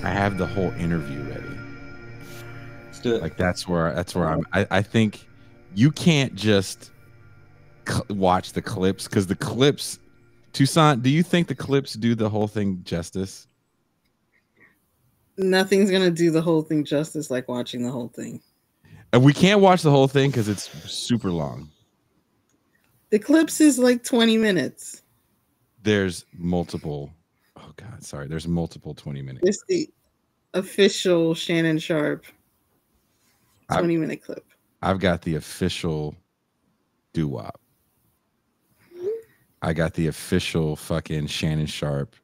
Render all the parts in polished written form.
I have the whole interview ready. Let's do it. Like that's where I think you can't just watch the clips, because the clips, Toussaint, do you think the clips do the whole thing justice? Nothing's gonna do the whole thing justice like watching the whole thing. And we can't watch the whole thing because it's super long. The clips is like 20 minutes. There's multiple. Oh God, sorry. There's multiple 20-minute. It's the official Shannon Sharpe 20-minute clip. I've got the official doo-wop. I got the official fucking Shannon Sharpe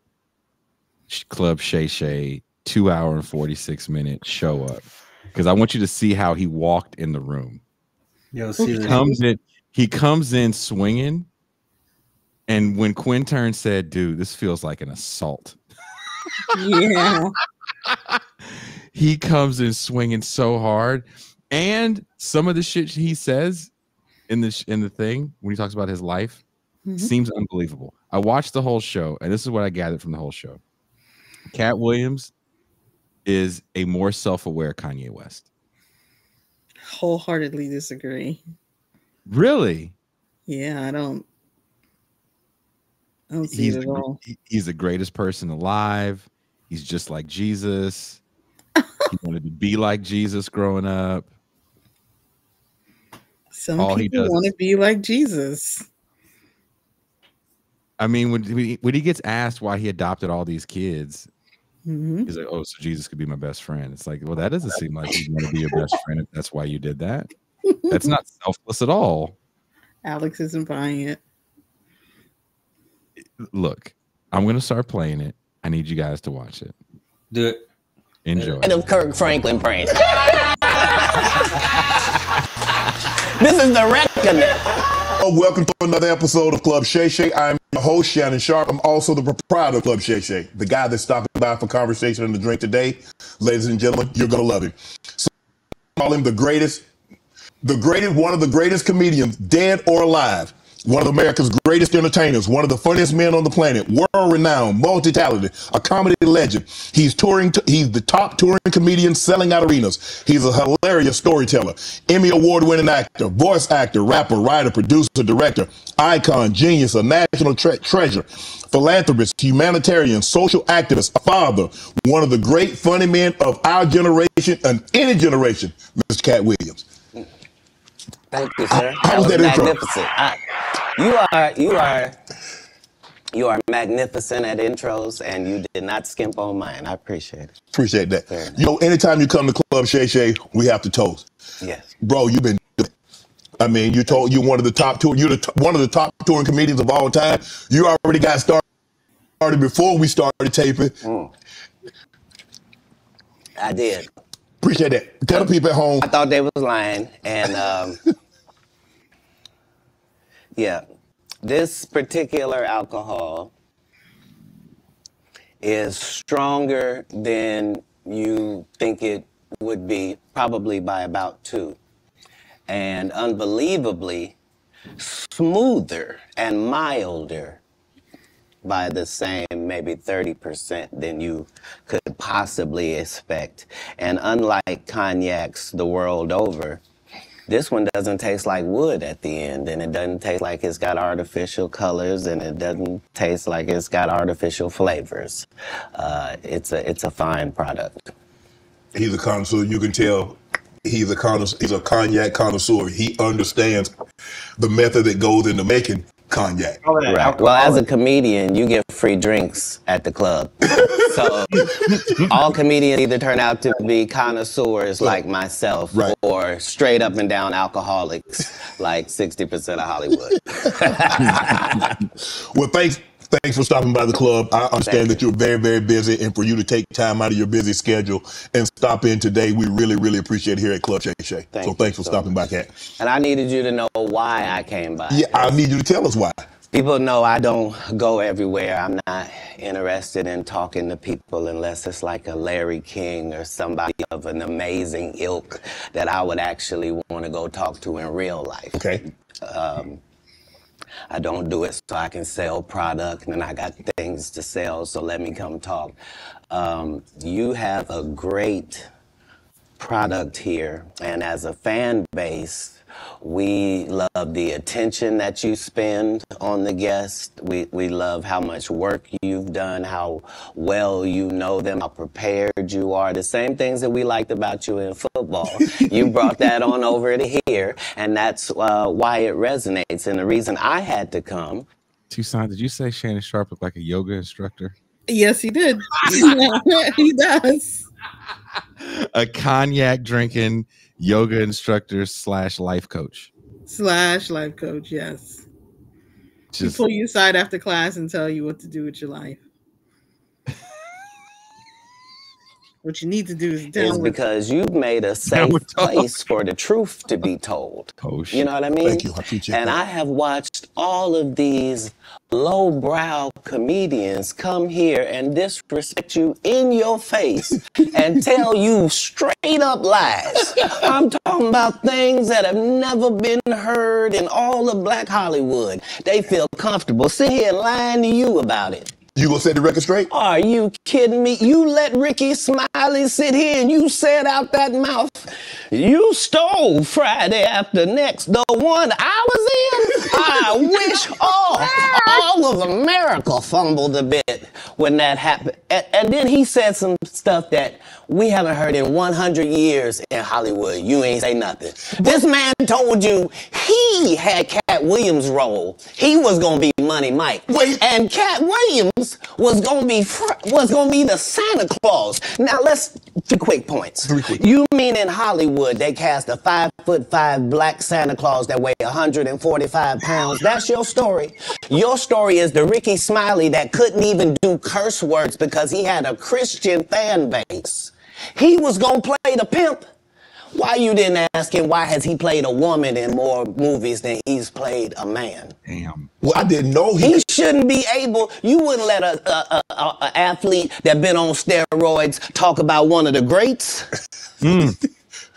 Club Shay Shay 2 hour and 46-minute show up, because I want you to see how he walked in the room. Yo, he comes in swinging, and when Quintern said, "Dude, this feels like an assault," yeah, he comes in swinging so hard, and some of the shit he says in the thing when he talks about his life seems unbelievable. I watched the whole show, and this is what I gathered from the whole show. Katt Williams is a more self-aware Kanye West. Wholeheartedly disagree. Really? Yeah, I don't see it at all. He's the greatest person alive. He's just like Jesus. He wanted to be like Jesus growing up. Some people want to be like Jesus. I mean, when he gets asked why he adopted all these kids, he's like, "Oh, so Jesus could be my best friend." It's like, well, that doesn't seem like he's going to be your best friend if that's why you did that. That's not selfless at all. Alex isn't buying it. Look, I'm going to start playing it. I need you guys to watch it. Do it. Enjoy. And of Kirk Franklin brains. This is the reckoning. Welcome to another episode of Club Shay Shay. I'm your host, Shannon Sharpe. I'm also the proprietor of Club Shay Shay, the guy that's stopping by for conversation and a drink today. Ladies and gentlemen, you're going to love him. So I call him the greatest, one of the greatest comedians, dead or alive. One of America's greatest entertainers, one of the funniest men on the planet, world-renowned, multi-talented, a comedy legend. He's the top touring comedian selling out arenas. He's a hilarious storyteller, Emmy award-winning actor, voice actor, rapper, writer, producer, director, icon, genius, a national treasure, philanthropist, humanitarian, social activist, a father, one of the great funny men of our generation and any generation, Mr. Katt Williams. Thank you, sir. How was that intro? Magnificent. You are magnificent at intros, and you did not skimp on mine. I appreciate it. Appreciate that. You know, anytime you come to Club Shay Shay, we have to toast. Yes. Bro, you've been. I mean, you're one of the top one of the top touring comedians of all time. You already got started before we started taping. I did. Appreciate that. Tell the people at home. I thought they was lying, and yeah, this particular alcohol is stronger than you think it would be, probably by about 2, and unbelievably smoother and milder by the same maybe 30% than you could possibly expect. And unlike cognacs the world over, this one doesn't taste like wood at the end, and it doesn't taste like it's got artificial colors, and it doesn't taste like it's got artificial flavors. It's a fine product. He's a connoisseur. You can tell he's a cognac connoisseur. He understands the method that goes into making cognac. Right. Well, as a comedian, you get free drinks at the club. So all comedians either turn out to be connoisseurs like myself, or straight up and down alcoholics like 60% of Hollywood. Well, thanks for stopping by the club. I understand that you're very, very busy, and for you to take time out of your busy schedule and stop in today, we really, really appreciate it here at Club Shay Shay. So thanks for stopping by, Katt. And I needed you to know why I came by. Yeah, I need you to tell us why. People know I don't go everywhere. I'm not interested in talking to people unless it's like a Larry King or somebody of an amazing ilk that I would actually want to go talk to in real life. Okay. I don't do it so I can sell product, and I got things to sell, so let me come talk. You have a great product here, and as a fan base, we love the attention that you spend on the guests. We love how much work you've done, how well you know them, how prepared you are. The same things that we liked about you in football. You brought that on over to here, and that's why it resonates. And the reason I had to come. Tucson, did you say Shannon Sharp looked like a yoga instructor? Yes, he did. He does. A cognac drinking yoga instructor / life coach. / life coach, yes. He pull you aside after class and tell you what to do with your life. What you need to do is because you've made a safe place for the truth to be told. Oh, shit. You know what I mean? Thank you. I appreciate that. And I have watched all of these lowbrow comedians come here and disrespect you in your face and tell you straight up lies. I'm talking about things that have never been heard in all of Black Hollywood. They feel comfortable sitting here lying to you about it. You gonna set the record straight? Are you kidding me? You let Ricky Smiley sit here and you said out that mouth, you stole Friday After Next, the one I was in. I wish all of America fumbled a bit when that happened. And then he said some stuff that we haven't heard in 100 years in Hollywood. You ain't say nothing. This man told you he had Katt Williams' role. He was gonna be Money Mike. And Katt Williams was gonna be the Santa Claus. Now let's 3 quick points. 3 quick. You mean in Hollywood they cast a 5'5" black Santa Claus that weighed 145 pounds? That's your story. Your story is the Ricky Smiley that couldn't even do curse words because he had a Christian fan base. He was gonna play the pimp. Why you didn't ask him why has he played a woman in more movies than he's played a man? Damn. Well, I didn't know he shouldn't be able. You wouldn't let a athlete that been on steroids talk about one of the greats.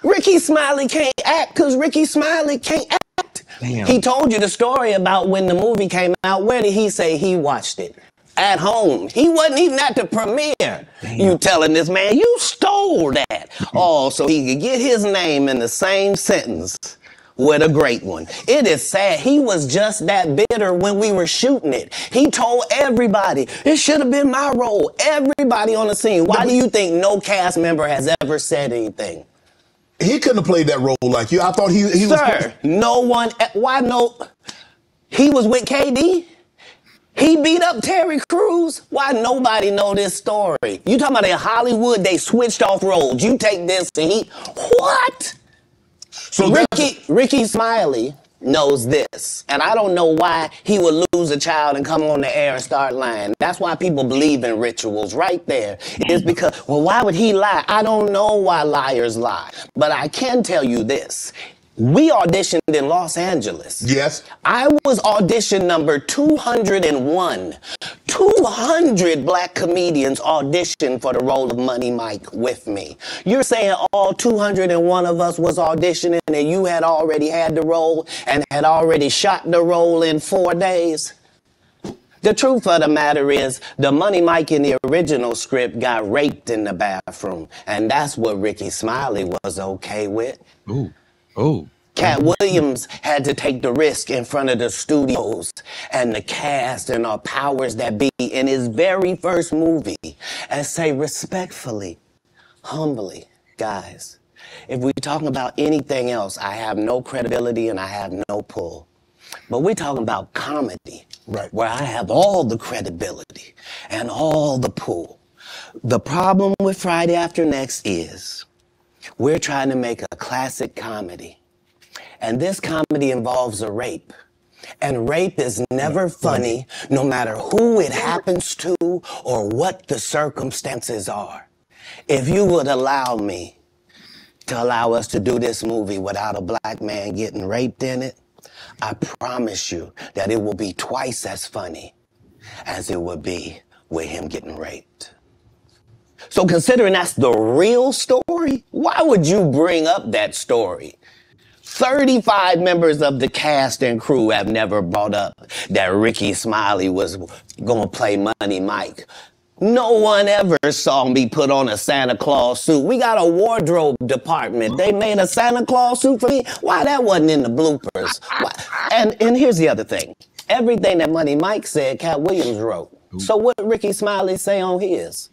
Ricky Smiley can't act because Ricky Smiley can't act. Damn. He told you the story about when the movie came out. Where did he say he watched it? At home. He wasn't even at the premiere. Damn. You telling this man, you stole that. Oh, so he could get his name in the same sentence with a great one. It is sad. He was just that bitter when we were shooting it. He told everybody, it should have been my role. Everybody on the scene. Why do you think no cast member has ever said anything? He couldn't have played that role like you. I thought he was... Sir, no one... Why no... He was with KD? He beat up Terry Crews. Why nobody know this story? You talking about in Hollywood, they switched off roles. You take this and he... What? So Ricky Smiley knows this. And I don't know why he would lose a child and come on the air and start lying. That's why people believe in rituals right there. It's because, well, why would he lie? I don't know why liars lie. But I can tell you this. We auditioned in Los Angeles. Yes. I was audition number 201. 200 black comedians auditioned for the role of Money Mike with me. You're saying all 201 of us was auditioning and you had already had the role and had already shot the role in 4 days? The truth of the matter is, the Money Mike in the original script got raped in the bathroom. And that's what Ricky Smiley was okay with. Ooh. Oh. Katt Williams had to take the risk in front of the studios and the cast and our powers that be in his very first movie and say respectfully, humbly, guys, if we're talking about anything else, I have no credibility and I have no pull. But we're talking about comedy, right, where I have all the credibility and all the pull. The problem with Friday After Next is we're trying to make a classic comedy. And this comedy involves a rape. And rape is never funny, no matter who it happens to or what the circumstances are. If you would allow me to allow us to do this movie without a black man getting raped in it, I promise you that it will be twice as funny as it would be with him getting raped. So considering that's the real story, why would you bring up that story? 35 members of the cast and crew have never brought up that Ricky Smiley was going to play Money Mike. No one ever saw me put on a Santa Claus suit. We got a wardrobe department. They made a Santa Claus suit for me. Why that wasn't in the bloopers? Why? And here's the other thing. Everything that Money Mike said, Katt Williams wrote. So what did Ricky Smiley say on his?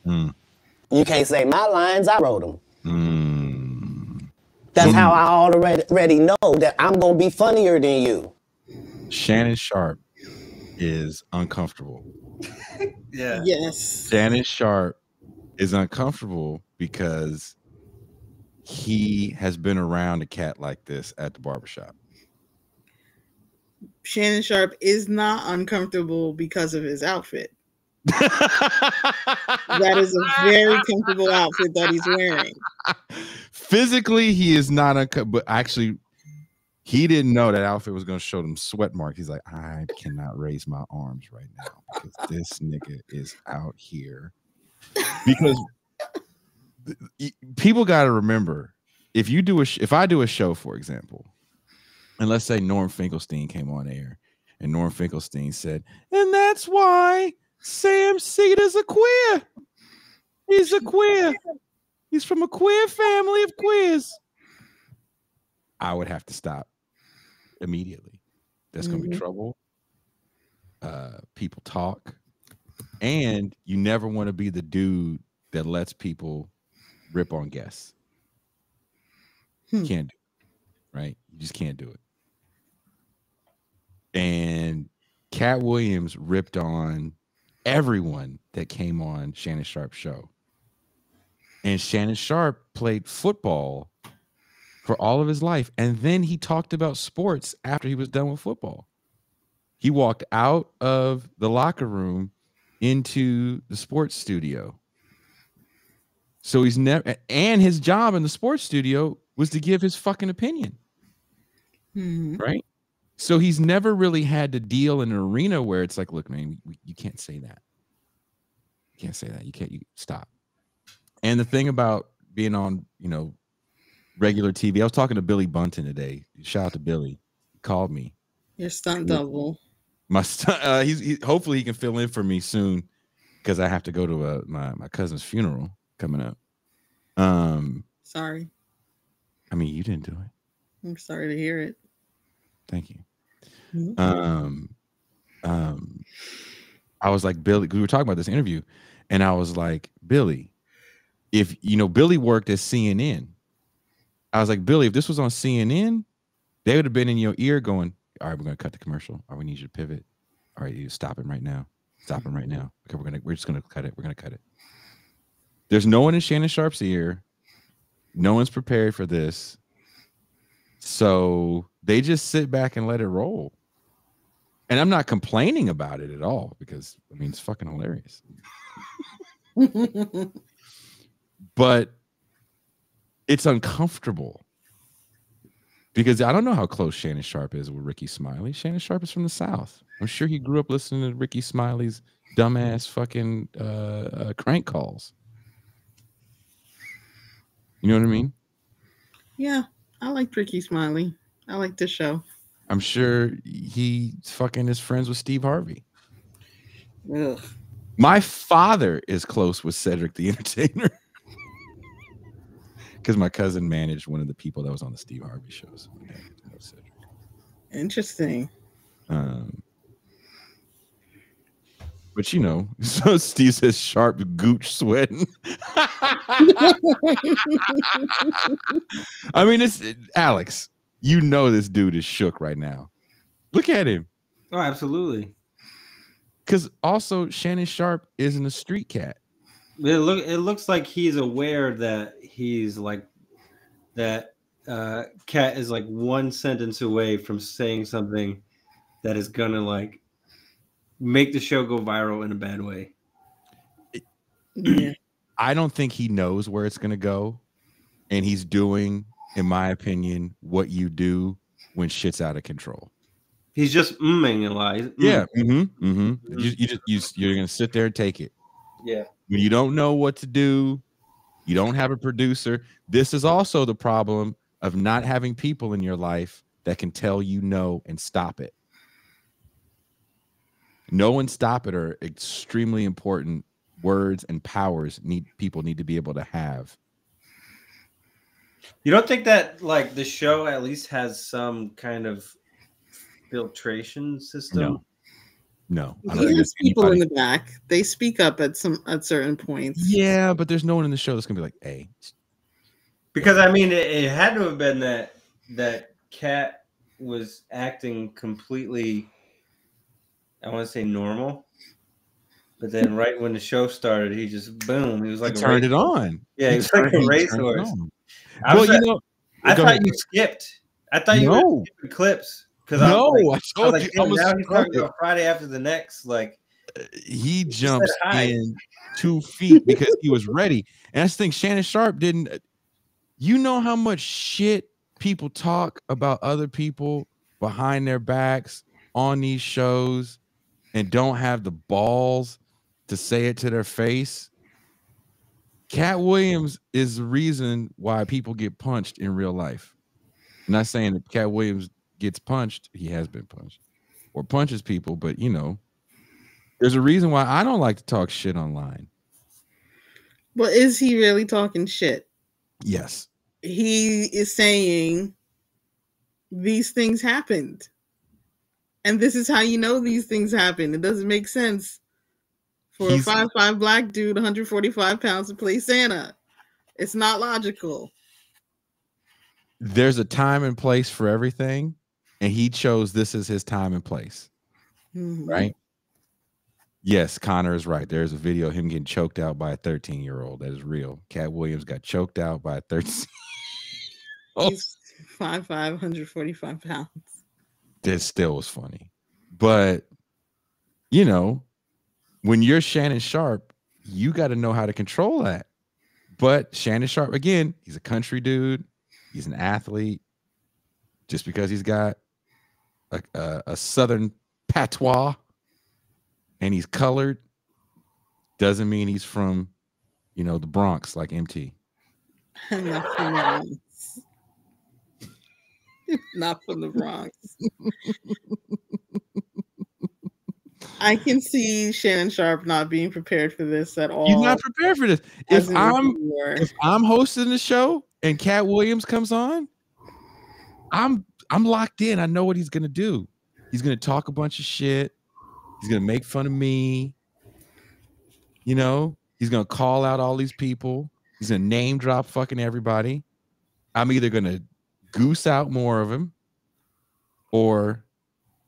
You can't say my lines, I wrote them. That's how I already know that I'm going to be funnier than you. Shannon Sharpe is uncomfortable. Yeah. Yes. Shannon Sharpe is uncomfortable because he has been around a cat like this at the barbershop. Shannon Sharpe is not uncomfortable because of his outfit. That is a very comfortable outfit that he's wearing. Physically, he is not uncomfortable, but actually, he didn't know that outfit was going to show them sweat marks. He's like, I cannot raise my arms right now because this nigga is out here. Because people got to remember, if I do a show, for example, and let's say Norm Finkelstein came on air, and Norm Finkelstein said, and that's why Sam Cedar's a queer. He's a queer. He's from a queer family of queers. I would have to stop immediately. There's going to be trouble. People talk. And you never want to be the dude that lets people rip on guests. Can't do it. Right? You just can't do it. And Katt Williams ripped on everyone that came on Shannon Sharpe's show. And Shannon Sharpe played football for all of his life. And then he talked about sports after he was done with football. He walked out of the locker room into the sports studio. So he's never, and his job in the sports studio was to give his fucking opinion. Right? So he's never really had to deal in an arena where it's like, look, man, you can't say that. You can't say that. You stop. And the thing about being on, regular TV, I was talking to Billy Bunton today. Shout out to Billy. He called me. Your stunt double. My stunt. Hopefully he can fill in for me soon because I have to go to my cousin's funeral coming up. Sorry. I mean, you didn't do it. I'm sorry to hear it. Thank you. I was like, Billy, we were talking about this interview, and I was like, Billy, if Billy worked at CNN, I was like, Billy, if this was on CNN, they would have been in your ear going, all right, we're going to cut the commercial. All right, we need you to pivot. All right, you stop him right now. Stop him right now. Okay, we're just going to cut it. We're going to cut it. There's no one in Shannon Sharpe's ear. No one's prepared for this. So they just sit back and let it roll. And I'm not complaining about it at all because, I mean, it's fucking hilarious. But it's uncomfortable because I don't know how close Shannon Sharpe is with Ricky Smiley. Shannon Sharpe is from the South. I'm sure he grew up listening to Ricky Smiley's dumbass fucking crank calls. You know what I mean? Yeah, I like Ricky Smiley. I like this show. I'm sure he fucking is friends with Steve Harvey. Ugh. My father is close with Cedric the Entertainer because my cousin managed one of the people that was on the Steve Harvey shows. Interesting. But so Steve says Sharp gooch sweating. I mean, it's Alex. This dude is shook right now. Look at him. Oh, absolutely. Because also Shannon Sharpe isn't a street cat. It looks like he's aware that he's like that. Katt is like one sentence away from saying something that is gonna like make the show go viral in a bad way. Yeah. I don't think he knows where it's gonna go, and he's doing, in my opinion, what you do when shit's out of control. He's just umming a lot. Yeah. You're gonna sit there and take it. Yeah. When you don't know what to do, you don't have a producer. This is also the problem of not having people in your life that can tell you no and stop it. No and stop it are extremely important words and powers people need to be able to have. You don't think that like the show at least has some kind of filtration system? No. I He has people in the back. They speak up at certain points. Yeah, but there's no one in the show that's gonna be like, hey. Because I mean, it had to have been that Katt was acting completely, I want to say normal, but then right when the show started, he just boom. He was like turned it on. Yeah, he was like a racehorse. I thought you skipped. I thought you were skipping clips. Because I told you, now he's talking about Friday after the next. Like he jumps in 2 feet because he was ready. And I just think Shannon Sharpe didn't. You know how much shit people talk about other people behind their backs on these shows and don't have the balls to say it to their face. Katt Williams is the reason why people get punched in real life. I'm not saying that Katt Williams gets punched. He has been punched or punches people, but you know, there's a reason why I don't like to talk shit online. But is he really talking shit? Yes. He is saying these things happened. And this is how you know these things happen. It doesn't make sense for a 5'5" black dude, 145 pounds to play Santa. It's not logical. There's a time and place for everything. And he chose this as his time and place. Mm-hmm. Right? Yes, Connor is right. There's a video of him getting choked out by a 13-year-old. That is real. Katt Williams got choked out by a 13. He's 5'5", 145 pounds. That still was funny. But, you know, when you're Shannon Sharpe, you got to know how to control that. But Shannon Sharpe, again, he's a country dude. He's an athlete. Just because he's got a Southern patois and he's colored doesn't mean he's from, you know, the Bronx like MT. Not from the Bronx. I can see Shannon Sharpe not being prepared for this at all. You're not prepared for this. If I'm hosting the show and Katt Williams comes on, I'm locked in. I know what he's gonna do. He's gonna talk a bunch of shit. He's gonna make fun of me. You know, he's gonna call out all these people. He's gonna name drop fucking everybody. I'm either gonna goose out more of him, or,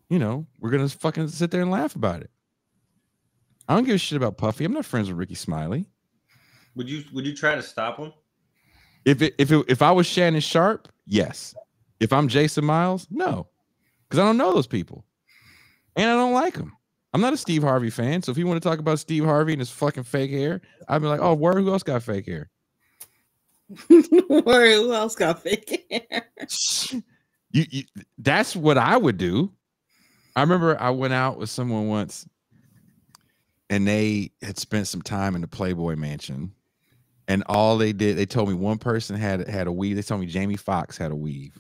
you know, we're gonna fucking sit there and laugh about it. I don't give a shit about Puffy. I'm not friends with Ricky Smiley. Would you try to stop him? If I was Shannon Sharpe, yes. If I'm Jason Myles, no, because I don't know those people, and I don't like them. I'm not a Steve Harvey fan, so if you want to talk about Steve Harvey and his fucking fake hair, I'd be like, oh, word, who else got fake hair? Word, who else got fake hair? That's what I would do. I remember I went out with someone once, and they had spent some time in the Playboy Mansion, and all they did, they told me one person had a weave. They told me Jamie Foxx had a weave.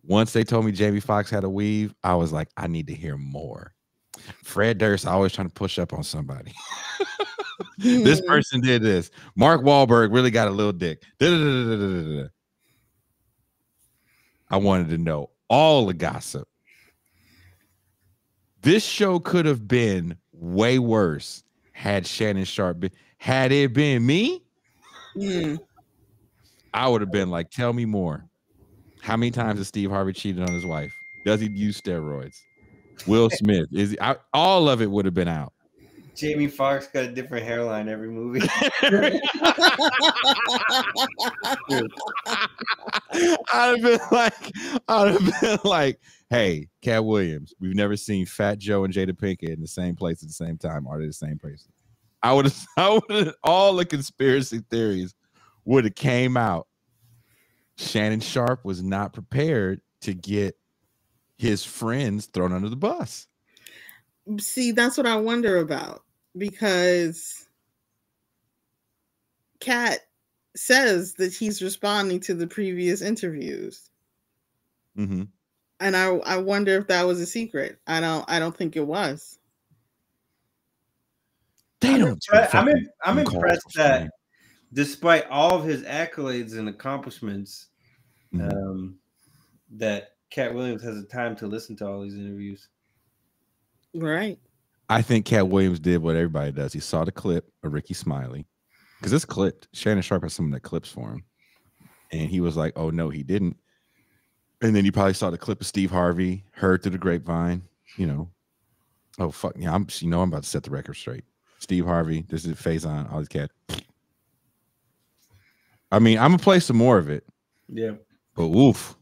Once they told me Jamie Foxx had a weave, I was like, I need to hear more. Fred Durst always trying to push up on somebody. This person did this. Mark Wahlberg really got a little dick. I wanted to know all the gossip. This show could have been way worse had Shannon Sharpe been. Had it been me, I would have been like, tell me more. How many times has Steve Harvey cheated on his wife? Does he use steroids? Will Smith, all of it would have been out. Jamie Foxx got a different hairline every movie. I'd have been like, hey, Katt Williams, we've never seen Fat Joe and Jada Pinkett in the same place at the same time. Are they the same person? I would have all the conspiracy theories would have came out. Shannon Sharpe was not prepared to get his friends thrown under the bus. See, that's what I wonder about, because Katt says that he's responding to the previous interviews. Mm-hmm. And I wonder if that was a secret. I don't think it was. I'm impressed that despite all of his accolades and accomplishments, that Katt Williams has the time to listen to all these interviews. Right. I think Katt Williams did what everybody does. He saw the clip of Ricky Smiley, because it's clipped. Shannon Sharpe has some of the clips for him, and he was like, "Oh no, he didn't." And then you probably saw the clip of Steve Harvey, heard through the grapevine. You know, oh fuck yeah, I'm about to set the record straight. Steve Harvey, this is Faison, all these cats. I mean, I'm gonna play some more of it. Yeah. But oof.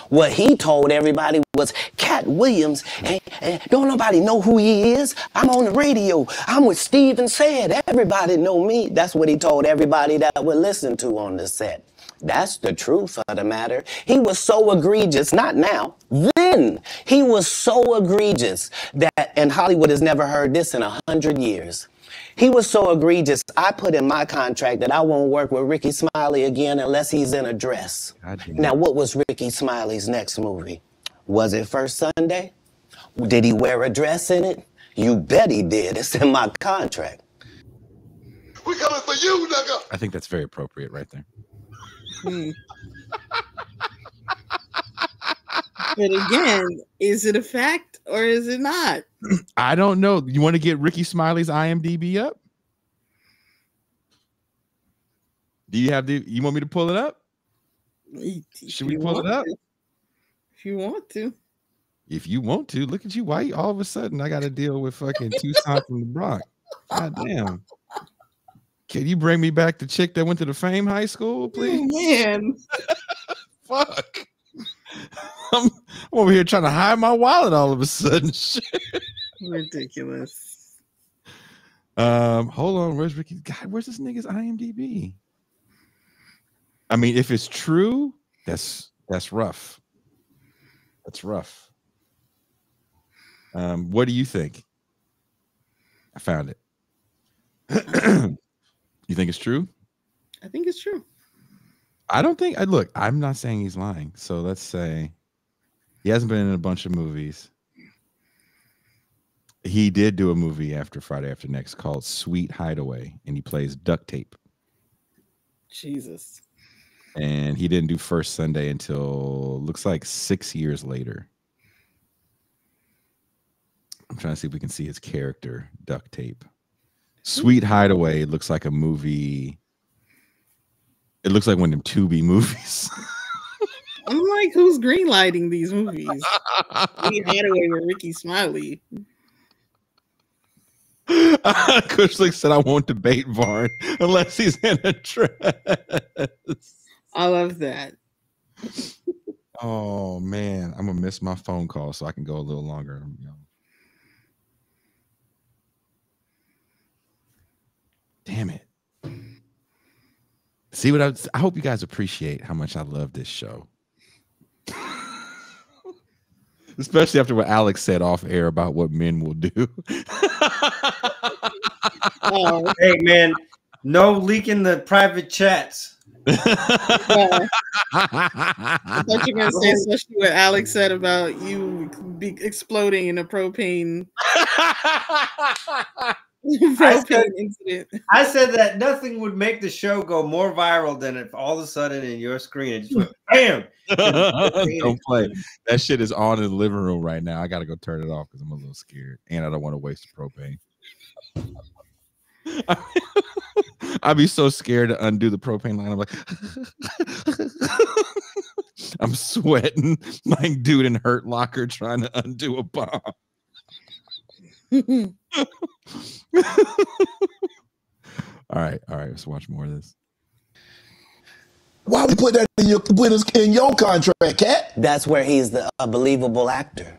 What he told everybody was, Katt Williams, and don't nobody know who he is. I'm on the radio. I'm with Steve and Said. Everybody know me. That's what he told everybody that would listen to on the set. That's the truth of the matter. He was so egregious, not now, then. He was so egregious that, and Hollywood has never heard this in 100 years. He was so egregious, I put in my contract that I won't work with Ricky Smiley again unless he's in a dress. Now, what was Ricky Smiley's next movie? Was it First Sunday? Did he wear a dress in it? You bet he did. It's in my contract. We coming for you, nigga. I think that's very appropriate right there. But again, is it a fact or is it not? I don't know. You want to get Ricky Smiley's IMDb up? Do you have the? You want me to pull it up? Should we pull it up? If you want to. If you want to, look at you. Why all of a sudden I got to deal with fucking Tucson from the Bronx? God damn. Can you bring me back the chick that went to the Fame High School, please? Oh, man. Fuck. I'm over here trying to hide my wallet all of a sudden. Shit. Ridiculous. Hold on. Where's Ricky? God, where's this nigga's IMDb? I mean, if it's true, that's rough. That's rough. What do you think? I found it. You think it's true? I think it's true. I don't think. Look, I'm not saying he's lying. So let's say he hasn't been in a bunch of movies. He did do a movie after Friday After Next called Sweet Hideaway, and he plays duct tape. Jesus. And he didn't do First Sunday until looks like 6 years later. I'm trying to see if we can see his character, duct tape. Sweet Hideaway looks like a movie. It looks like one of them Tubi movies. I'm like, who's greenlighting these movies? Sweet Hideaway with Ricky Smiley. Kushlik said, I won't debate Varn unless he's in a dress. I love that. Oh, man. I'm going to miss my phone call so I can go a little longer. Damn it. See what I hope you guys appreciate how much I love this show. Especially after what Alex said off air about what men will do. Oh. Hey, man, no leaking the private chats. Yeah. I thought you were going to say, especially what Alex said about you be exploding in a propane incident. I said that nothing would make the show go more viral than if all of a sudden in your screen it just went bam. Don't play. That shit is on in the living room right now. I gotta go turn it off because I'm a little scared and I don't want to waste the propane. I'd be so scared to undo the propane line. I'm like, I'm sweating like dude in Hurt Locker trying to undo a bomb. All right, let's watch more of this. Why would you put that in your contract, Katt? That's where he's a believable actor.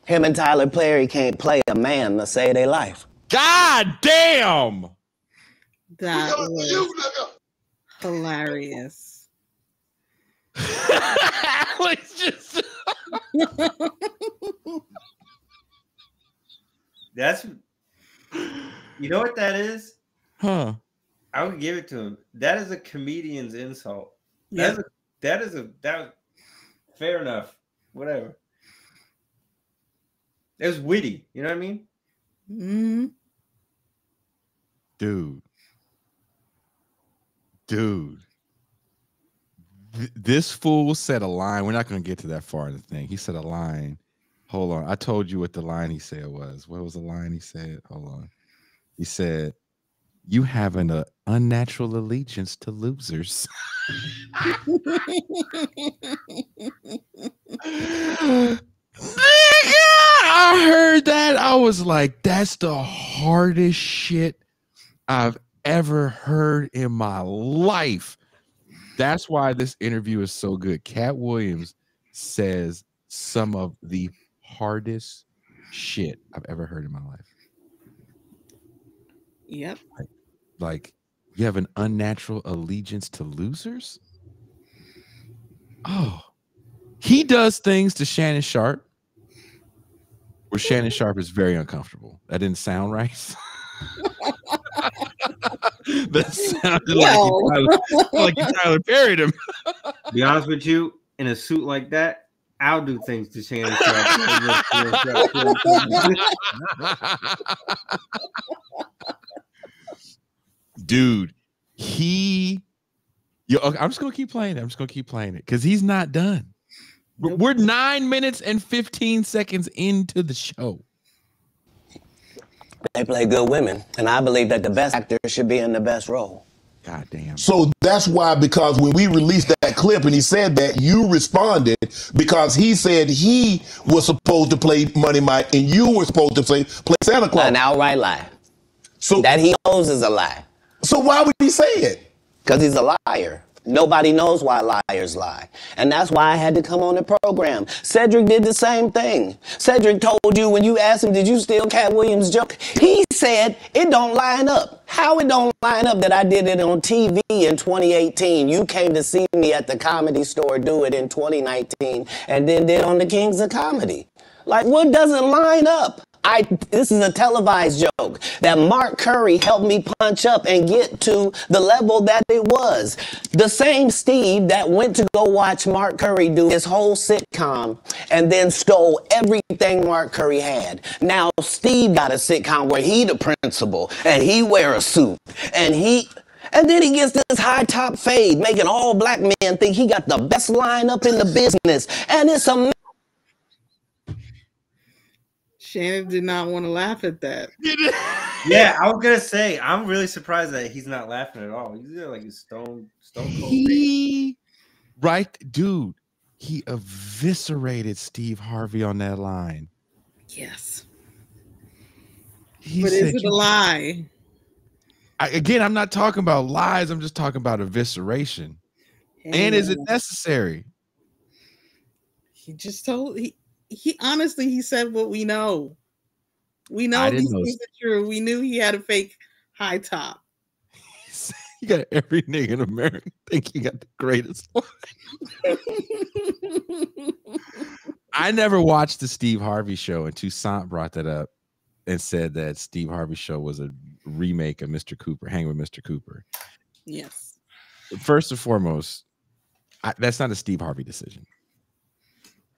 Him and Tyler Perry can't play a man to save their life. God damn! That was hilarious. Alex just That's You know what that is? Huh? I would give it to him. That is a comedian's insult. Yeah. That is fair enough. Whatever. It was witty. You know what I mean? Mm-hmm. Dude. This fool said a line. We're not going to get to that far in the thing. He said a line. Hold on. I told you what the line he said was. What was the line he said? Hold on. He said, "You have an unnatural allegiance to losers." I heard that. I was like, that's the hardest shit I've ever heard in my life. That's why this interview is so good. Katt Williams says some of the hardest shit I've ever heard in my life. Yep. Like you have an unnatural allegiance to losers? Oh. He does things to Shannon Sharp where Shannon Sharp is very uncomfortable. That didn't sound right. That sounded like you Tyler Perry'd him. Be honest with you, in a suit like that, I'll do things to Shannon Sharp. Dude, I'm just gonna keep playing it. Because he's not done. Nope. We're 9 minutes and 15 seconds into the show. They play good women, and I believe that the best actor should be in the best role. God damn. So that's why, because when we released that clip and he said that, you responded because he said he was supposed to play Money Mike and you were supposed to play Santa Claus. An outright lie. So that he knows is a lie. So why would he say it? Because he's a liar. Nobody knows why liars lie. And that's why I had to come on the program. Cedric did the same thing. Cedric told you when you asked him, did you steal Katt Williams' joke? He said it don't line up. How it don't line up that I did it on TV in 2018? You came to see me at the Comedy Store do it in 2019 and then did on the Kings of Comedy. Like, what doesn't line up? This is a televised joke that Mark Curry helped me punch up and get to the level that it was. The same Steve that went to go watch Mark Curry do his whole sitcom and then stole everything Mark Curry had. Now Steve got a sitcom where he the principal and he wear a suit and then he gets this high top fade, making all black men think he got the best lineup in the business. And it's a Shannon did not want to laugh at that. Yeah, I was gonna say I'm really surprised that he's not laughing at all. He's like a stone cold. Right, dude. He eviscerated Steve Harvey on that line. Yes. But is it a lie? I'm not talking about lies. I'm just talking about evisceration. And is it necessary? He just told he honestly, he said what we know. We know these things are true. We knew he had a fake high top. You got every nigga in America think you got the greatest one. I never watched the Steve Harvey show, and Toussaint brought that up and said that Steve Harvey show was a remake of Mr. Cooper, Hang with Mr. Cooper. Yes. First and foremost, that's not a Steve Harvey decision.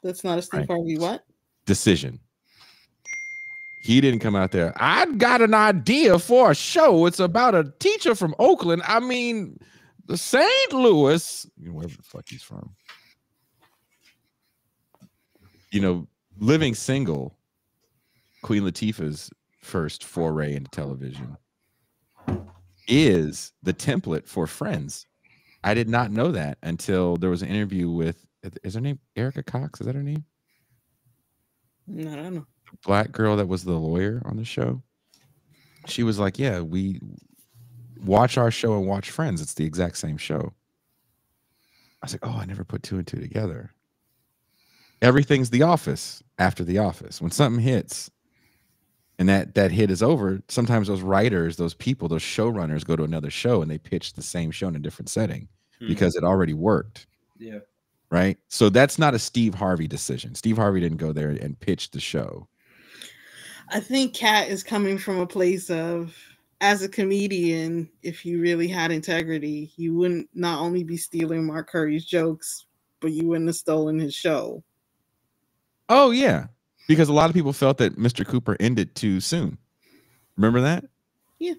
That's not a Steve Harvey what? Decision. He didn't come out there. I got an idea for a show. It's about a teacher from Oakland. I mean, the St. Louis, wherever the fuck he's from. You know, Living Single, Queen Latifah's first foray into television, is the template for Friends. I did not know that until there was an interview with, is her name Erica Cox? Is that her name? No, I don't know. The black girl that was the lawyer on the show. She was like, yeah, we watch our show and watch Friends. It's the exact same show. I was like, oh, I never put two and two together. Everything's The Office after The Office. When something hits and that hit is over, sometimes those writers, those people, those showrunners go to another show and they pitch the same show in a different setting because it already worked. Yeah. Right. So that's not a Steve Harvey decision. Steve Harvey didn't go there and pitch the show. I think Katt is coming from a place of as a comedian, if you really had integrity, you wouldn't not only be stealing Mark Curry's jokes, but you wouldn't have stolen his show. Oh yeah, because a lot of people felt that Mr. Cooper ended too soon. Remember that? Yeah.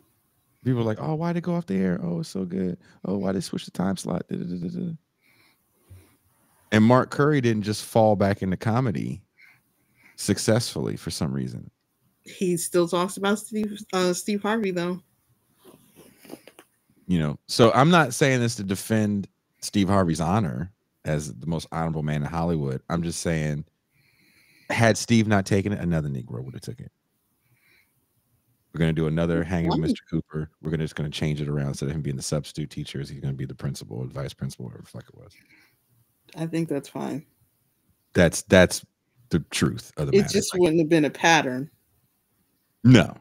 People were like, "Oh, why'd it go off the air? Oh, it's so good. Oh, why did they switch the time slot?" And Mark Curry didn't just fall back into comedy successfully for some reason. He still talks about Steve Harvey though. You know, so I'm not saying this to defend Steve Harvey's honor as the most honorable man in Hollywood. I'm just saying, had Steve not taken it, another Negro would have took it. We're going to do another Hanging with Mr. Cooper. We're just going to change it around. Instead of him being the substitute teacher, he's going to be the principal or the vice principal, whatever the fuck it was. I think that's fine. That's the truth of the matter. It just wouldn't have been a pattern. No.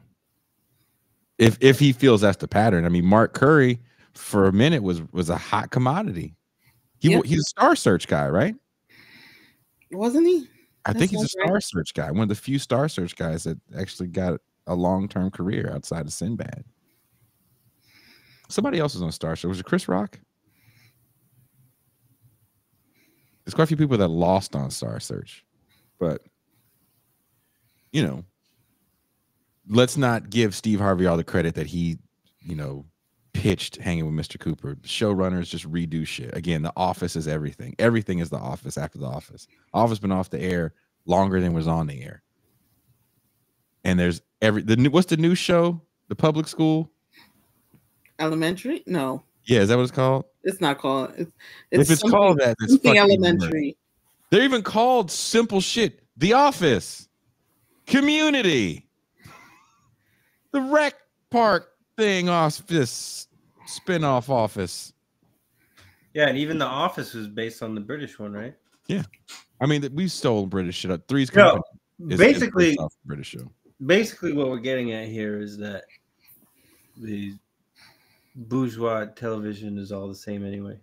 If he feels that's the pattern. I mean, Mark Curry for a minute was a hot commodity. He's a Star Search guy, right? Wasn't he? I think he's a Star Search guy. One of the few Star Search guys that actually got a long-term career outside of Sinbad. Somebody else was on Star Search. Was it Chris Rock? There's quite a few people that lost on Star Search. But, you know, let's not give Steve Harvey all the credit that he, you know, pitched Hanging with Mr. Cooper. Showrunners just redo shit. Again, The Office is everything. Everything is The Office after The Office. Office been off the air longer than was on the air. And there's what's the new show? The public school? Elementary? No. Yeah, is that what it's called? It's not called. If it's called that, it's something elementary. They're even called simple shit. The Office, Community, the Rec Park thing, Office, spin-off Office. Yeah, and even The Office was based on the British one, right? Yeah, I mean we stole British shit up. Three's Company. Basically, is off the British show. Basically, what we're getting at here is that the bourgeois television is all the same anyway.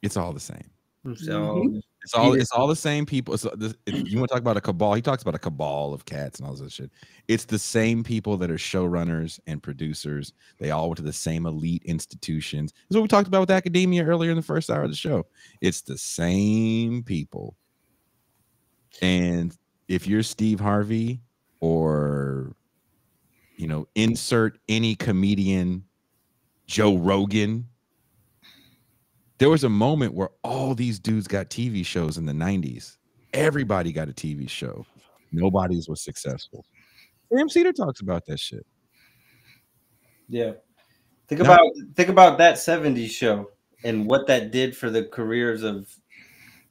It's all the same. So it's all the same people. If you want to talk about a cabal, he talks about a cabal of cats and all this shit. It's the same people that are showrunners and producers. They all went to the same elite institutions. That's what we talked about with academia earlier in the first hour of the show. It's the same people. And if you're Steve Harvey or, you know, insert any comedian, Joe Rogan. There was a moment where all these dudes got TV shows in the 90s. Everybody got a TV show. Nobody's was successful. Sam Cedar talks about that shit. Yeah. Think about that 70s show and what that did for the careers of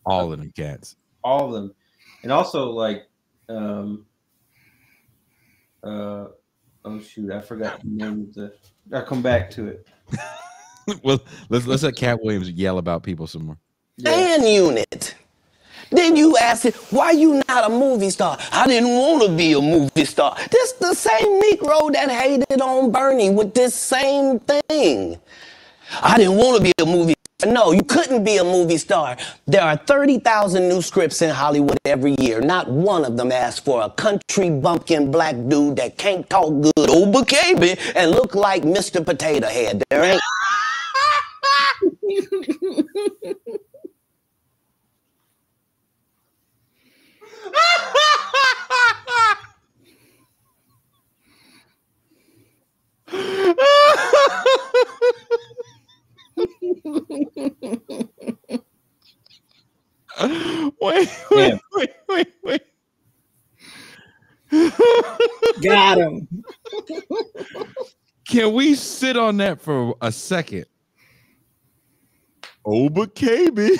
all of them cats. All of them. And also like oh shoot, I forgot the name of the. I'll come back to it. Well, let's let Katt Williams yell about people some more. Fan unit. Then you ask it, why you not a movie star? I didn't want to be a movie star. This the same Negro that hated on Bernie with this same thing. I didn't want to be a movie star. No, you couldn't be a movie star. There are 30,000 new scripts in Hollywood every year. Not one of them asks for a country bumpkin black dude that can't talk good over baby and look like Mr. Potato Head. There ain't. Wait. Got him. Can we sit on that for a second? Oh, but KB.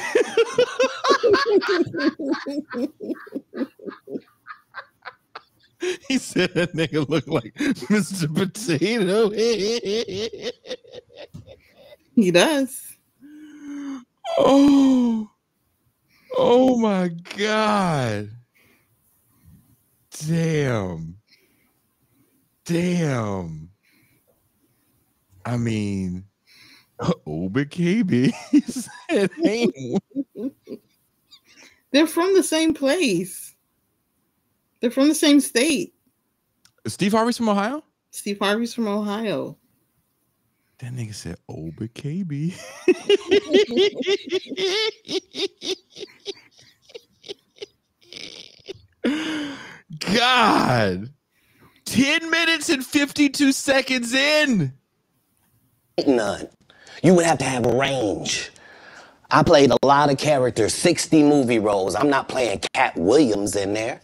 He said that nigga looked like Mr. Potato Head. He does. Oh my God. Damn. I mean, but KB. They're from the same place. They're from the same state. Steve Harvey's from Ohio? Steve Harvey's from Ohio. That nigga said, "Oh, but KB." God, 10 minutes and 52 seconds in. None. You would have to have a range. I played a lot of characters, 60 movie roles. I'm not playing Katt Williams in there.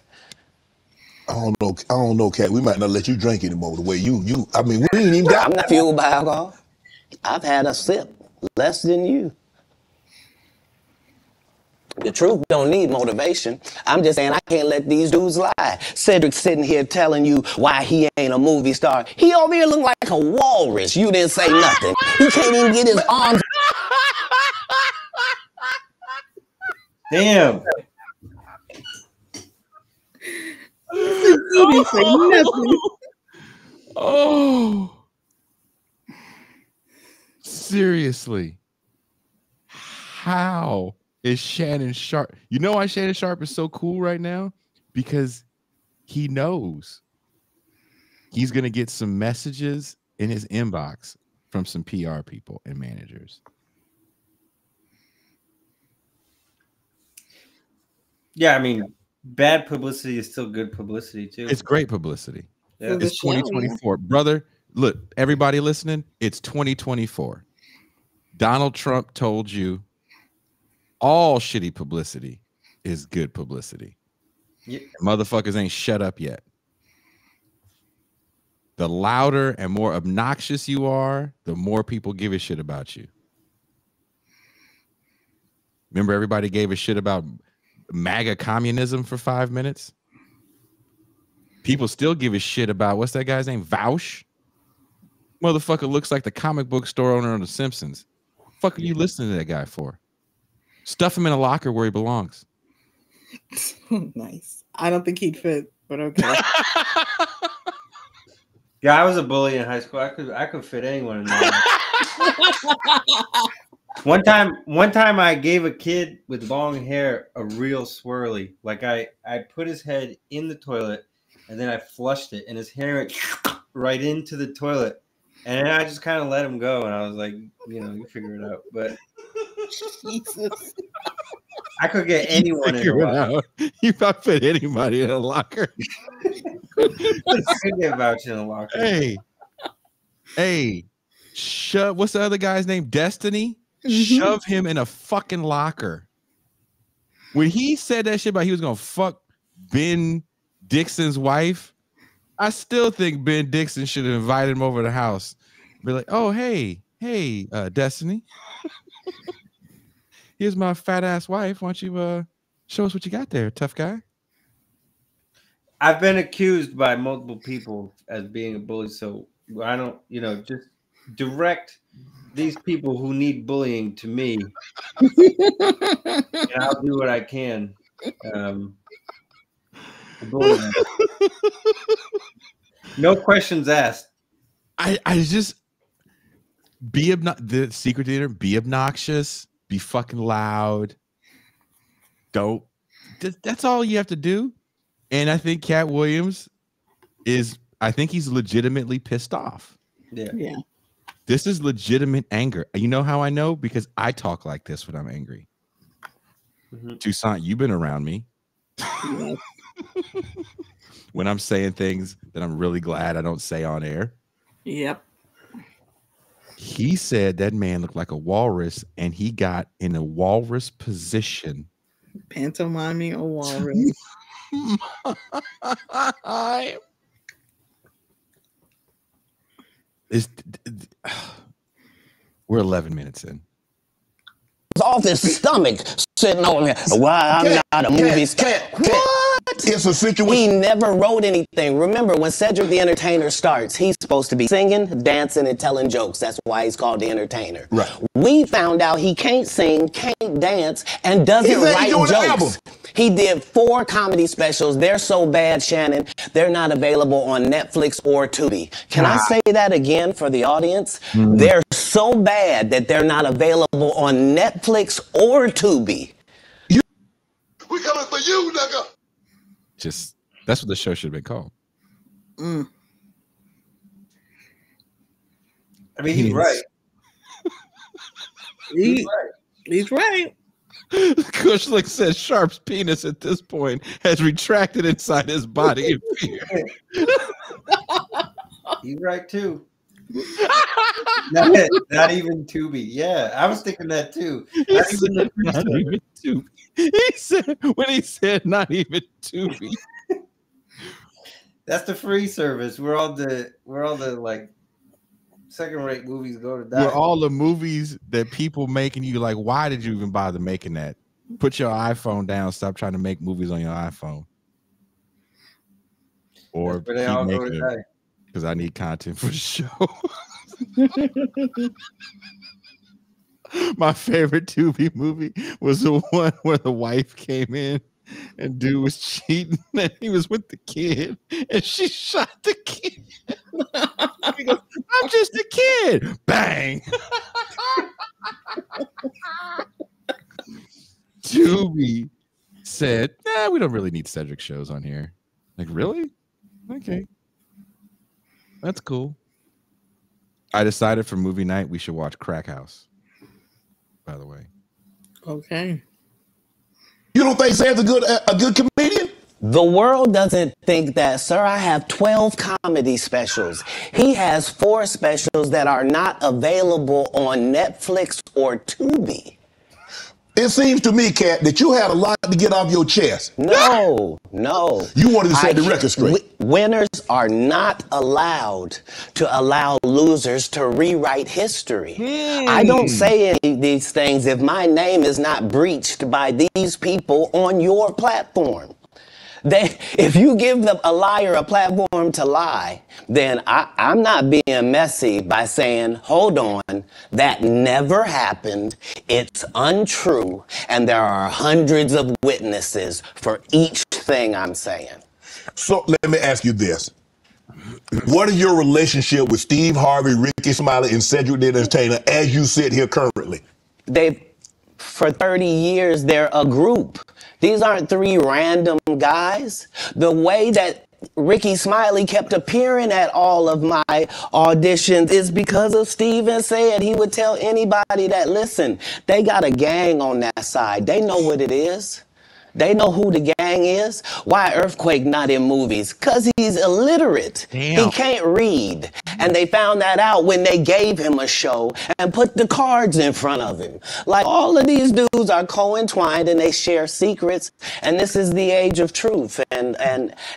I don't know, Katt. We might not let you drink anymore. The way you. I mean, we ain't even got. I'm not fueled by alcohol. I've had a sip, less than you. The truth don't need motivation. I'm just saying I can't let these dudes lie. Cedric's sitting here telling you why he ain't a movie star. He over here look like a walrus. You didn't say nothing. He can't even get his arms. Damn. You didn't say nothing. Oh. Seriously. How is Shannon Sharpe? You know why Shannon Sharpe is so cool right now? Because he knows he's going to get some messages in his inbox from some PR people and managers. Yeah, I mean, bad publicity is still good publicity too. It's great publicity. Yeah. It's 2024. Brother, look, everybody listening, it's 2024. Donald Trump told you all shitty publicity is good publicity. Yeah. Motherfuckers ain't shut up yet. The louder and more obnoxious you are, the more people give a shit about you. Remember, everybody gave a shit about MAGA communism for 5 minutes? People still give a shit about, what's that guy's name? Vaush? Motherfucker looks like the comic book store owner on The Simpsons. Fuck are you listening to that guy for? Stuff him in a locker where he belongs. Nice. I don't think he'd fit, but okay. Yeah, I was a bully in high school. I could fit anyone in there. One time I gave a kid with long hair a real swirly. Like I put his head in the toilet and then I flushed it and his hair went right into the toilet. And then I just kind of let him go and I was like, you figure it out. But Jesus. I could get anyone in a locker. You about fit anybody in a locker. I could get vouched in a locker. Hey, what's the other guy's name? Destiny? Shove him in a fucking locker. When he said that shit about he was gonna fuck Ben Dixon's wife, I still think Ben Dixon should have invited him over to the house. Be like, oh, hey, Destiny. Here's my fat ass wife. Why don't you show us what you got there, tough guy? I've been accused by multiple people as being a bully, so I don't, just direct these people who need bullying to me, and I'll do what I can. Bully them. No questions asked. I just the secret dinner. Be obnoxious. Be fucking loud. Don't. That's all you have to do. And I think Katt Williams I think he's legitimately pissed off. Yeah. This is legitimate anger. You know how I know? Because I talk like this when I'm angry. Toussaint, you've been around me. When I'm saying things that I'm really glad I don't say on air. Yep. He said that man looked like a walrus and he got in a walrus position. Pantomiming a walrus. We're 11 minutes in. Off his stomach, sitting over here. Why I'm not a movie star. What? It's a situation. He never wrote anything. Remember, when Cedric the Entertainer starts, he's supposed to be singing, dancing, and telling jokes. That's why he's called the Entertainer. Right. We found out he can't sing, can't dance, and doesn't write jokes. He did 4 comedy specials. They're so bad, Shannon, they're not available on Netflix or Tubi. Can I say that again for the audience? They're so bad that they're not available on Netflix or Tubi. We coming for you, nigga. That's what the show should have been called. I mean, he's right. He's right. Kushlick says Sharp's penis at this point has retracted inside his body in fear. He's right too. Not even Tubi. Yeah, I was thinking that too. Not even Tubi. He said when he said not even Tubi. That's the free service. Where all the like second-rate movies go to die. Where all the movies that people make and you like, why did you even bother making that? Put your iPhone down. Stop trying to make movies on your iPhone. Or where they all go to die. Because I need content for the show. My favorite Tubi movie was the one where the wife came in and dude was cheating and he was with the kid and she shot the kid. He goes, I'm just a kid. Bang. Tubi said, nah, we don't really need Cedric shows on here. Like, really? Okay. That's cool. I decided for movie night we should watch Crack House, by the way. Okay. You don't think Sam's a good comedian? The world doesn't think that, sir. I have 12 comedy specials. He has 4 specials that are not available on Netflix or Tubi. It seems to me, Katt, that you had a lot to get off your chest. No. You wanted to set the record straight. Winners are not allowed to allow losers to rewrite history. I don't say any of these things if my name is not breached by these people on your platform. If you give a liar a platform to lie, then I'm not being messy by saying, hold on, that never happened, it's untrue, and there are hundreds of witnesses for each thing I'm saying. So let me ask you this. What is your relationship with Steve Harvey, Ricky Smiley, and Cedric the Entertainer as you sit here currently? For 30 years, they're a group. These aren't 3 random guys. The way that Ricky Smiley kept appearing at all of my auditions is because of Steven said he would tell anybody that, listen, they got a gang on that side. They know what it is. They know who the gang is. Why Earthquake not in movies? Because he's illiterate. Damn. He can't read. And they found that out when they gave him a show and put the cards in front of him. Like, all of these dudes are co-entwined and they share secrets. And this is the age of truth. And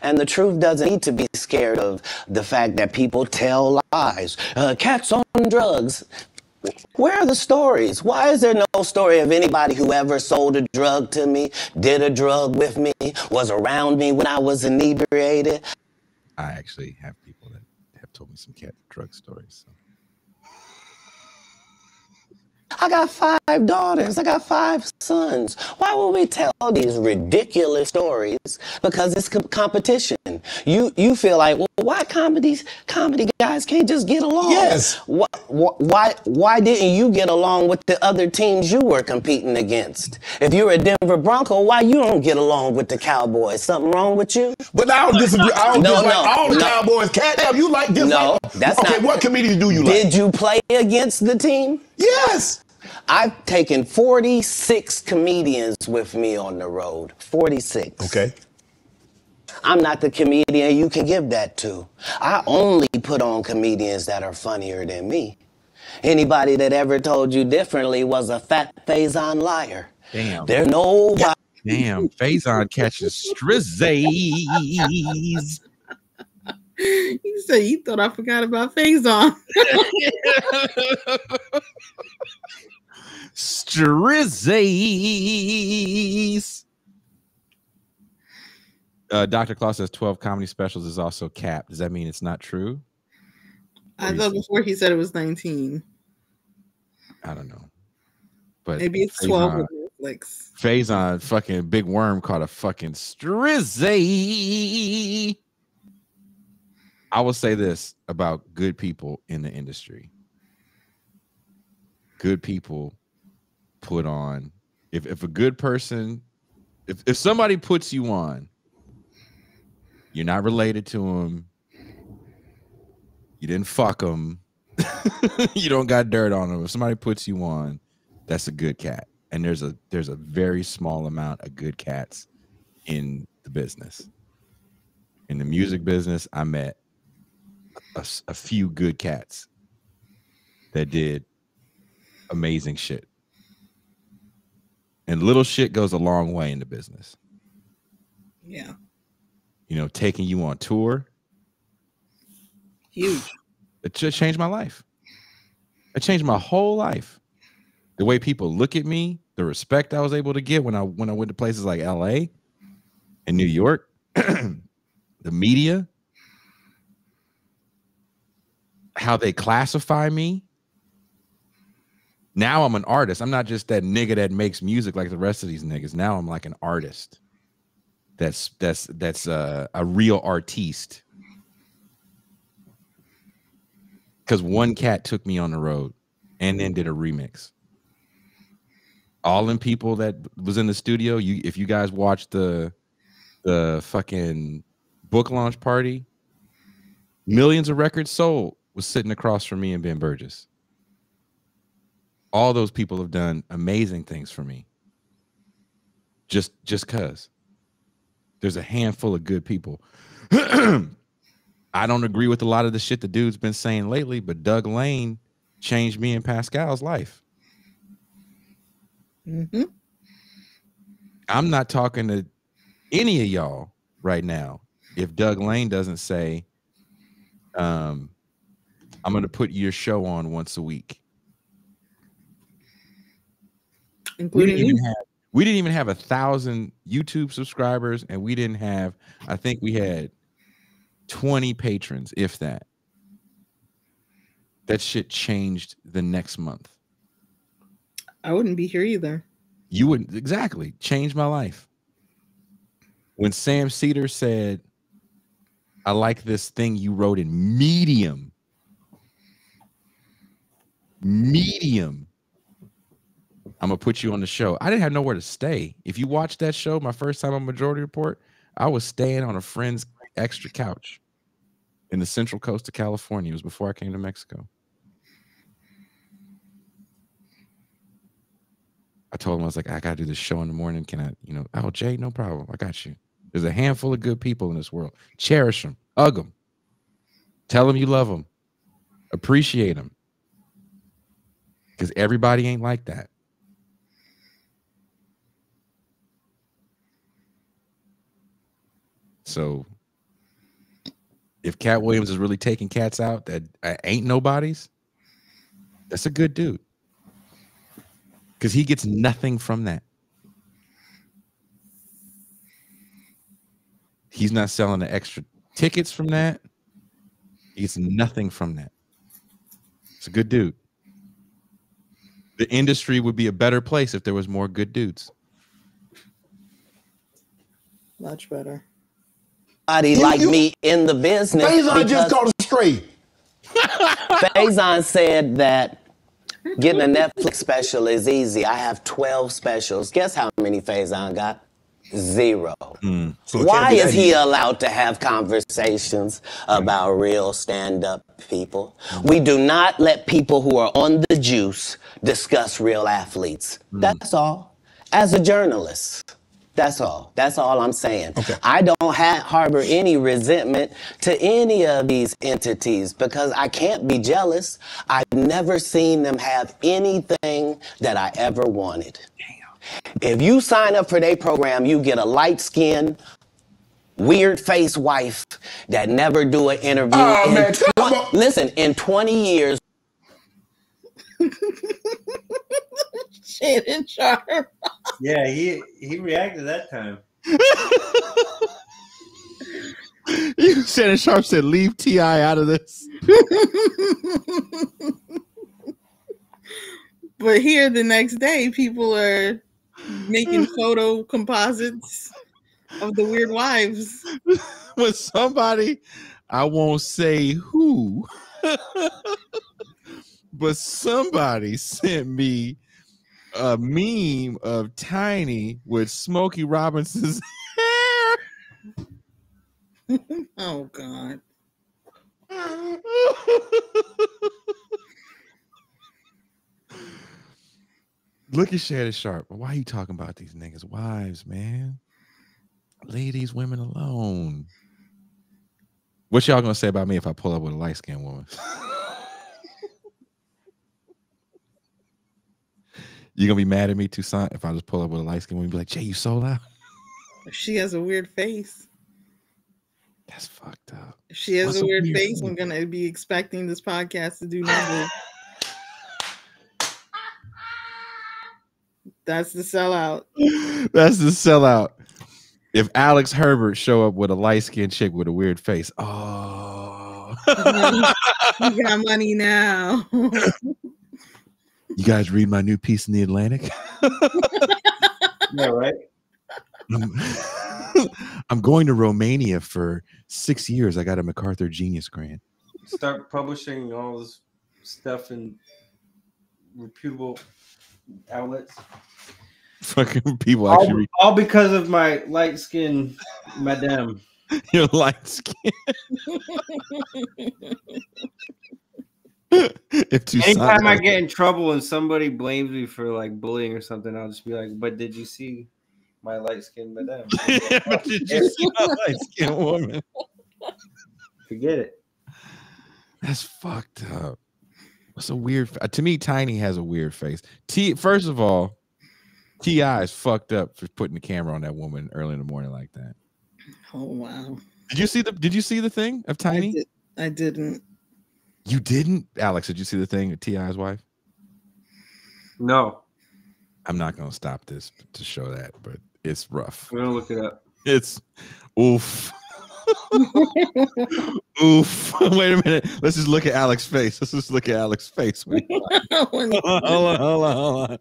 the truth doesn't need to be scared of the fact that people tell lies. Katt's on drugs. Where are the stories? Why is there no story of anybody who ever sold a drug to me, did a drug with me, was around me when I was inebriated? I actually have people that have told me some Katt drug stories. So. I got 5 daughters. I got 5 sons. Why would we tell these ridiculous stories? Because it's competition. You feel like, well, why comedy guys can't just get along? Yes. Why didn't you get along with the other teams you were competing against? If you're a Denver Bronco, why you don't get along with the Cowboys? Something wrong with you? But I don't disagree. I don't dislike all the Cowboys. Katt, you like this? No, that's not. Okay, what comedians do you like? Did you play against the team? Yes. I've taken 46 comedians with me on the road. 46. Okay. I'm not the comedian you can give that to. I only put on comedians that are funnier than me. Anybody that ever told you differently was a fat Faison liar. Damn. There's nobody. Damn. Faison catches strizzies. You said you thought I forgot about Faison. Strizzies. Dr. Claus says 12 comedy specials is also capped. Does that mean it's not true? I thought before he said it was 19. I don't know. But maybe it's 12 with Netflix. Faison, fucking Big Worm, caught a fucking strizzy. I will say this about good people in the industry. Good people put on, if a good person, if somebody puts you on, you're not related to them, you didn't fuck them, You don't got dirt on them. If somebody puts you on, that's a good cat. And there's a very small amount of good cats in the business. In the music business, I met a few good cats that did amazing shit. And little shit goes a long way in the business. Yeah. You know, taking you on tour. Huge. It just changed my life. It changed my whole life. The way people look at me, the respect I was able to get when I went to places like LA and New York, the media, how they classify me. Now I'm an artist. I'm not just that nigga that makes music like the rest of these niggas. Now I'm like an artist. That's a real artiste. Because one cat took me on the road and then did a remix. All them people that was in the studio, if you guys watched the fucking book launch party, millions of records sold was sitting across from me and Ben Burgess. All those people have done amazing things for me. Just cause there's a handful of good people. I don't agree with a lot of the shit the dude's been saying lately, but Doug Lane changed me and Pascal's life. Mm-hmm. I'm not talking to any of y'all right now if Doug Lane doesn't say, I'm going to put your show on once a week. We didn't even have 1,000 YouTube subscribers, and we didn't have, I think we had 20 patrons, if that. That shit changed the next month. I wouldn't be here either. You wouldn't, exactly. Changed my life. When Sam Cedar said, I like this thing you wrote in Medium. I'm going to put you on the show. I didn't have nowhere to stay. If you watched that show, my first time on Majority Report, I was staying on a friend's extra couch in the Central Coast of California. It was before I came to Mexico. I told him, I was like, I got to do this show in the morning. Can I, oh, Jay, no problem. I got you. There's a handful of good people in this world. Cherish them. Hug them. Tell them you love them. Appreciate them. Because everybody ain't like that. So if Cat Williams is really taking cats out that ain't nobody's, that's a good dude. Because he gets nothing from that. He's not selling the extra tickets from that. He gets nothing from that. It's a good dude. The industry would be a better place if there was more good dudes. Much better. Like me in the business. Faison just caught a stray. Faison said that getting a Netflix special is easy. I have 12 specials. Guess how many Faison got? 0. So why is he allowed to have conversations about real stand-up people? We do not let people who are on the juice discuss real athletes. That's all. As a journalist. That's all. That's all I'm saying. Okay. I don't harbor any resentment to any of these entities because I can't be jealous. I've never seen them have anything that I ever wanted. If you sign up for their program, you get a light-skinned, weird-faced wife that never do an interview. Listen, in 20 years. Shannon Sharp. Yeah, he reacted that time. Shannon Sharp said, leave T.I. out of this. But here the next day, people are making photo composites of the weird wives. With somebody, I won't say who, but somebody sent me a meme of Tiny with Smokey Robinson's hair. Oh, God. Look at Shannon Sharp. Why are you talking about these niggas' wives, man? Leave these women alone. What y'all gonna say about me if I pull up with a light-skinned woman? You gonna be mad at me, Toussaint, if I just pull up with a light-skinned woman and be like, Jay, you so loud? She has a weird face. That's fucked up. If she has a weird face, I'm gonna be expecting this podcast to do numbers. That's the sellout. That's the sellout. If Alex Herbert show up with a light-skinned chick with a weird face, oh, you got money now. You guys read my new piece in the Atlantic? Yeah, right. I'm going to Romania for 6 years. I got a MacArthur Genius Grant. Start publishing all this stuff in reputable outlets. Fucking people actually all because of my light skin, madame. Your light skin. Anytime I get in trouble and somebody blames me for like bullying or something, I'll just be like, "But did you see my light skinned madame?" Yeah, but did you see my light skinned woman? Forget it. That's fucked up. What's a weird? To me, Tiny has a weird face. First of all, T.I. is fucked up for putting the camera on that woman early in the morning like that. Oh wow! Did you see the thing of Tiny? I didn't. You didn't, Alex? Did you see the thing of T.I.'s wife? No. I'm not gonna stop this to show that, but it's rough. I'm gonna look it up. It's oof. Oof. Wait a minute. Let's just look at Alex's face. Let's just look at Alex's face. Hold on.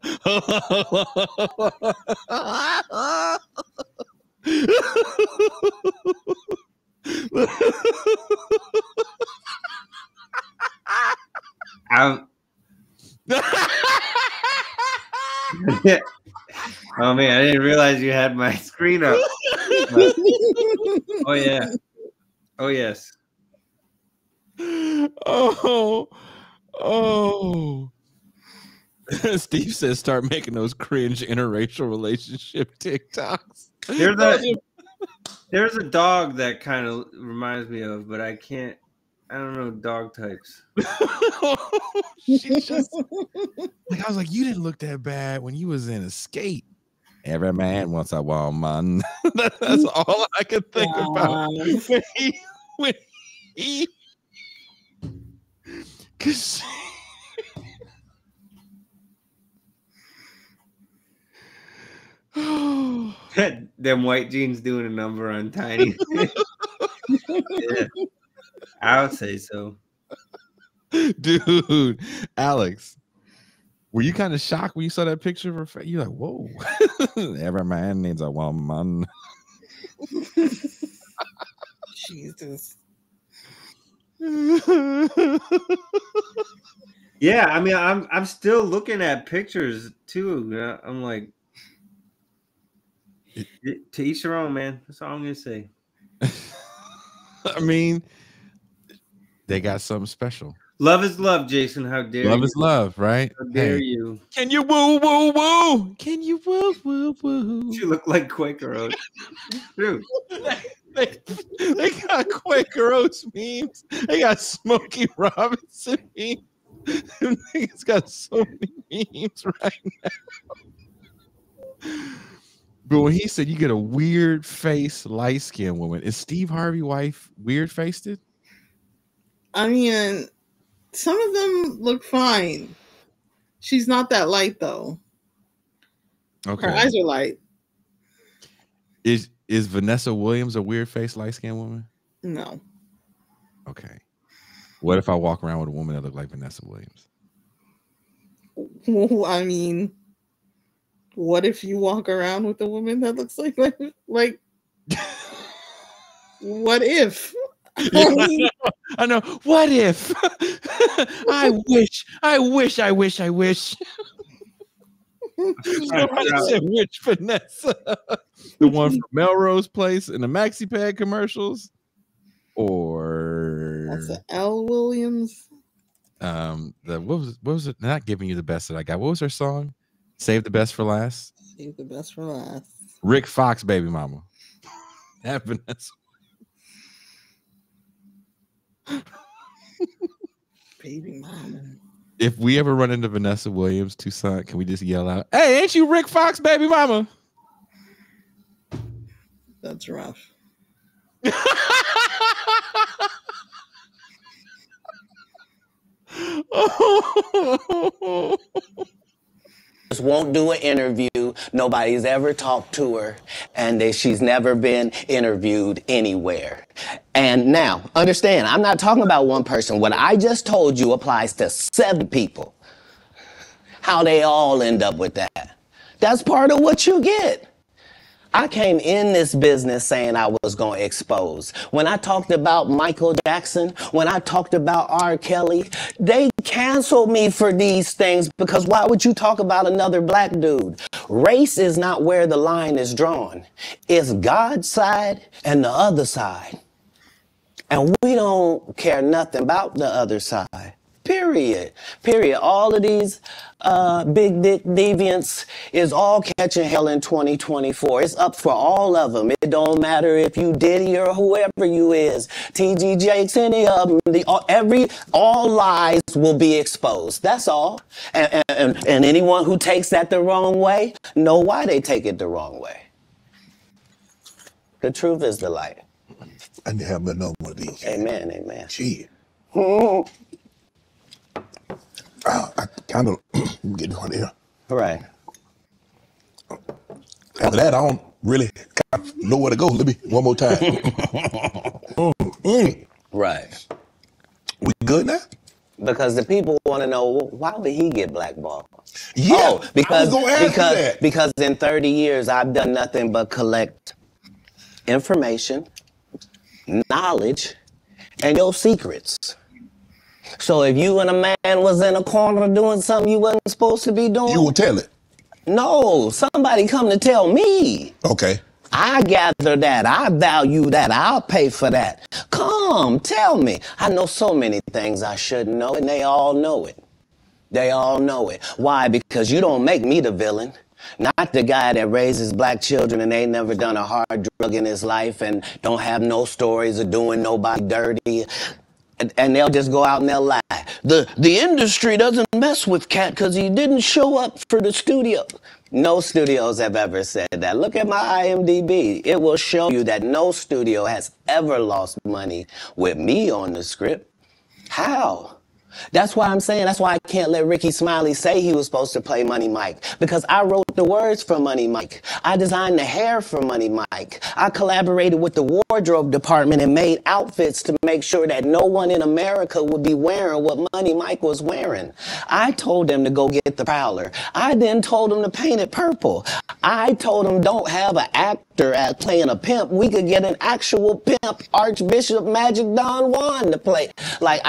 Oh man, I didn't realize you had my screen up. But, oh yeah. Oh yes. Oh. Steve says start making those cringe interracial relationship TikToks. There's a dog that kind of reminds me of, but I don't know dog types. She just like I was like, you didn't look that bad when you was in a skate. Every man wants a woman. That's all I could think about. When he cause Them white jeans doing a number on Tiny. Yeah, I would say so. Dude, Alex, were you kind of shocked when you saw that picture of her face? You're like, whoa. Every man needs a woman. Jesus. Yeah, I mean, I'm still looking at pictures too. I'm like, to each their own, man. That's all I'm gonna say. I mean, they got something special. Love is love, Jason. How dare you? Love is love, right? How dare you? Can you woo woo woo? Can you woo woo woo? You look like Quaker Oats. True. They got Quaker Oats memes. They got Smokey Robinson memes. Them niggas got so many memes right now. But when he said you get a weird face, light skinned woman, is Steve Harvey's wife weird faced? I mean, some of them look fine. She's not that light though. Okay. Her eyes are light. Is Vanessa Williams a weird face, light skinned woman? No. Okay. What if I walk around with a woman that looks like Vanessa Williams? I mean, what if you walk around with a woman that looks like what if? I know. What if? I wish. Somebody said which Vanessa? The one from Melrose Place in the Maxi Pad commercials? Or that's an L. Williams. What was it? Not giving you the best that I got. What was her song? Save the best for last. Save the best for last. Rick Fox, baby mama. That Vanessa. Baby mama. If we ever run into Vanessa Williams, Toussaint, can we just yell out, "Hey, ain't you Rick Fox, baby mama?" That's rough. Won't do an interview. Nobody's ever talked to her, and she's never been interviewed anywhere. And now, understand, I'm not talking about one person. What I just told you applies to 7 people. How they all end up with that. That's part of what you get. I came in this business saying I was going to expose. When I talked about Michael Jackson, when I talked about R. Kelly, they canceled me for these things because why would you talk about another black dude? Race is not where the line is drawn. It's God's side and the other side. And we don't care nothing about the other side. Period. Period. All of these big dick deviants is all catching hell in 2024. It's up for all of them. It don't matter if you Diddy or whoever you is. TG Jakes, any of them. All lies will be exposed. That's all. And anyone who takes that the wrong way, know why they take it the wrong way. The truth is the light. I need to have another one of these. Amen. Amen. Gee. I kind of get one here. Right. After that, I don't really kind of know where to go. Let me one more time. Right. We good now? Because the people want to know, why would he get blackballed? Yeah, oh, because, I was gonna ask you that. Because in 30 years, I've done nothing but collect information, knowledge, and your secrets. So if you and a man was in a corner doing something you wasn't supposed to be doing, you will tell it. No, somebody come to tell me. Okay. I gather that. I value that. I'll pay for that. Come, tell me. I know so many things I shouldn't know, and they all know it. They all know it. Why? Because you don't make me the villain. Not the guy that raises black children and ain't never done a hard drug in his life and don't have no stories of doing nobody dirty. And they'll just go out and they'll lie. The industry doesn't mess with Katt because he didn't show up for the studio. No studios have ever said that. Look at my IMDb. It will show you that no studio has ever lost money with me on the script. How? That's why I'm saying, that's why I can't let Ricky Smiley say he was supposed to play Money Mike. Because I wrote the words for Money Mike. I designed the hair for Money Mike. I collaborated with the wardrobe department and made outfits to make sure that no one in America would be wearing what Money Mike was wearing. I told them to go get the Prowler. I then told them to paint it purple. I told them don't have an actor as playing a pimp. We could get an actual pimp, Archbishop Magic Don Juan, to play. Like,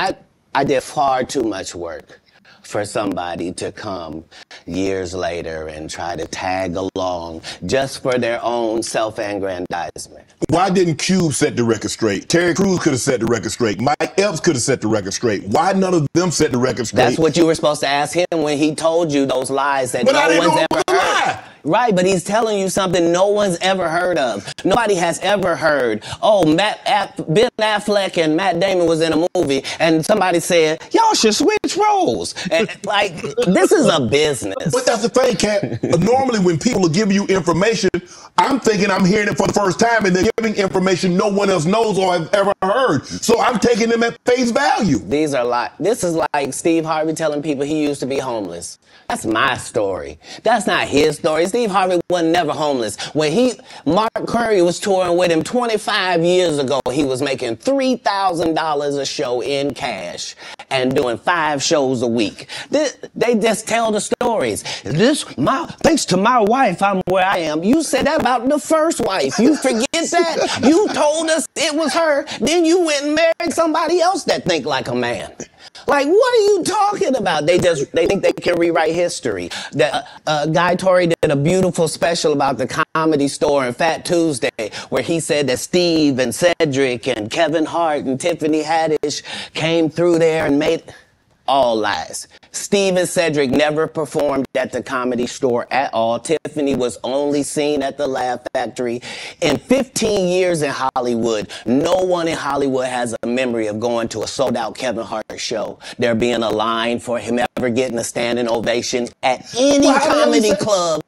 I did far too much work for somebody to come years later and try to tag along just for their own self-aggrandizement. Why didn't Cube set the record straight? Terry Crews could have set the record straight. Mike Epps could have set the record straight. Why none of them set the record straight? That's what you were supposed to ask him when he told you those lies that but no I didn't one's know ever it was a heard. lie. Right, but he's telling you something no one's ever heard of. Nobody has ever heard, oh, Ben Affleck and Matt Damon was in a movie, and somebody said, y'all should switch roles. And, like, this is a business. But that's the thing, Katt. Normally when people are giving you information, I'm thinking I'm hearing it for the first time, and they're giving information no one else knows or has ever heard. So I'm taking them at face value. These are like, this is like Steve Harvey telling people he used to be homeless. That's my story. That's not his story. Steve Harvey was never homeless. When Mark Curry was touring with him 25 years ago, he was making $3,000 a show in cash and doing 5 shows a week. They just tell the stories. Thanks to my wife, I'm where I am. You said that about the first wife. You forget that? You told us it was her. Then you went and married somebody else that think like a man. Like, what are you talking about? They think they can rewrite history. Guy Torrey did a beautiful special about the Comedy Store and Fat Tuesday, where he said that Steve and Cedric and Kevin Hart and Tiffany Haddish came through there and made... All lies. Steve and Cedric never performed at the Comedy Store at all. Tiffany was only seen at the Laugh Factory. In 15 years in Hollywood, no one in Hollywood has a memory of going to a sold-out Kevin Hart show, there being a line for him ever getting a standing ovation at any comedy club.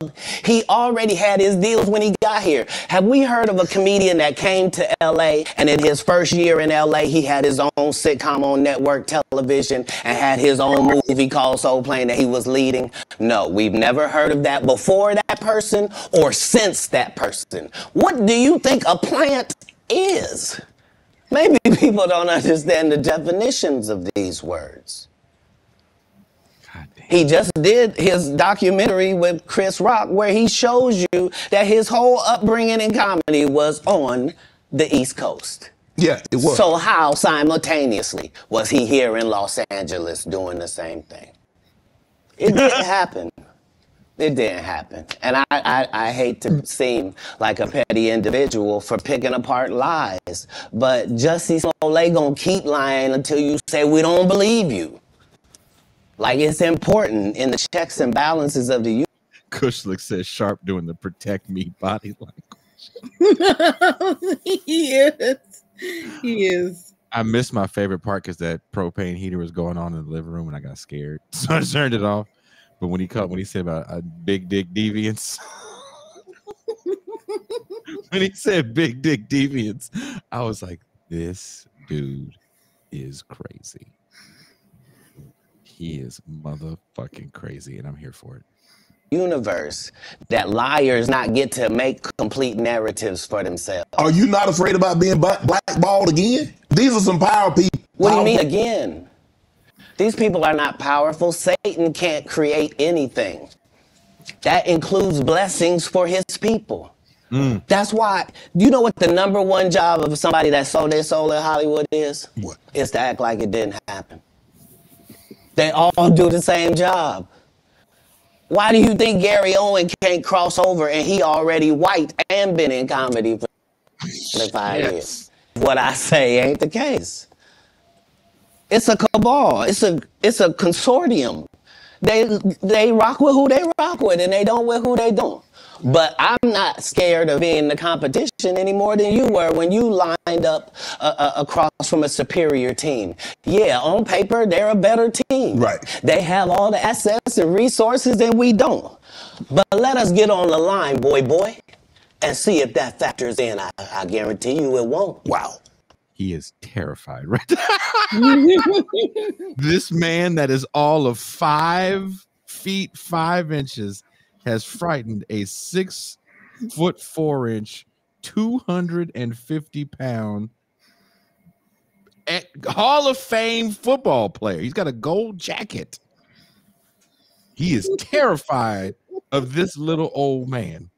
He already had his deals when he got here. Have we heard of a comedian that came to L.A. and in his first year in L.A. he had his own sitcom on network television and had his own movie called Soul Plane that he was leading? No, we've never heard of that before that person or since that person. What do you think a plant is? Maybe people don't understand the definitions of these words. He just did his documentary with Chris Rock where he shows you that his whole upbringing in comedy was on the East Coast. Yeah, it was. So how simultaneously was he here in Los Angeles doing the same thing? It didn't happen. It didn't happen. And I hate to seem like a petty individual for picking apart lies, but Jussie Smollett gonna keep lying until you say we don't believe you. Like, it's important in the checks and balances of the universe. Kushlick says Sharp doing the protect me body language. He is. He is. I missed my favorite part because that propane heater was going on in the living room and I got scared. So I turned it off. But when he said about a big dick deviance, when he said big dick deviance, I was like, this dude is crazy. He is motherfucking crazy, and I'm here for it. Universe that liars not get to make complete narratives for themselves. Are you not afraid about being blackballed again? These are some power people. What do you mean again? These people are not powerful. Satan can't create anything. That includes blessings for his people. That's why, you know what the number one job of somebody that sold their soul in Hollywood is? What? It's to act like it didn't happen. They all do the same job. Why do you think Gary Owen can't cross over and he already white and been in comedy for 5 years? What I say ain't the case. It's a cabal. It's a consortium. They rock with who they rock with and they don't with who they don't. But I'm not scared of being the competition any more than you were when you lined up across from a superior team. Yeah, on paper, they're a better team. Right. They have all the assets and resources and we don't. But let us get on the line, boy, and see if that factors in. I guarantee you it won't. Wow. He is terrified, right? This man that is all of 5 feet 5 inches has frightened a 6'4", 250-pound Hall of Fame football player. He's got a gold jacket. He is terrified of this little old man.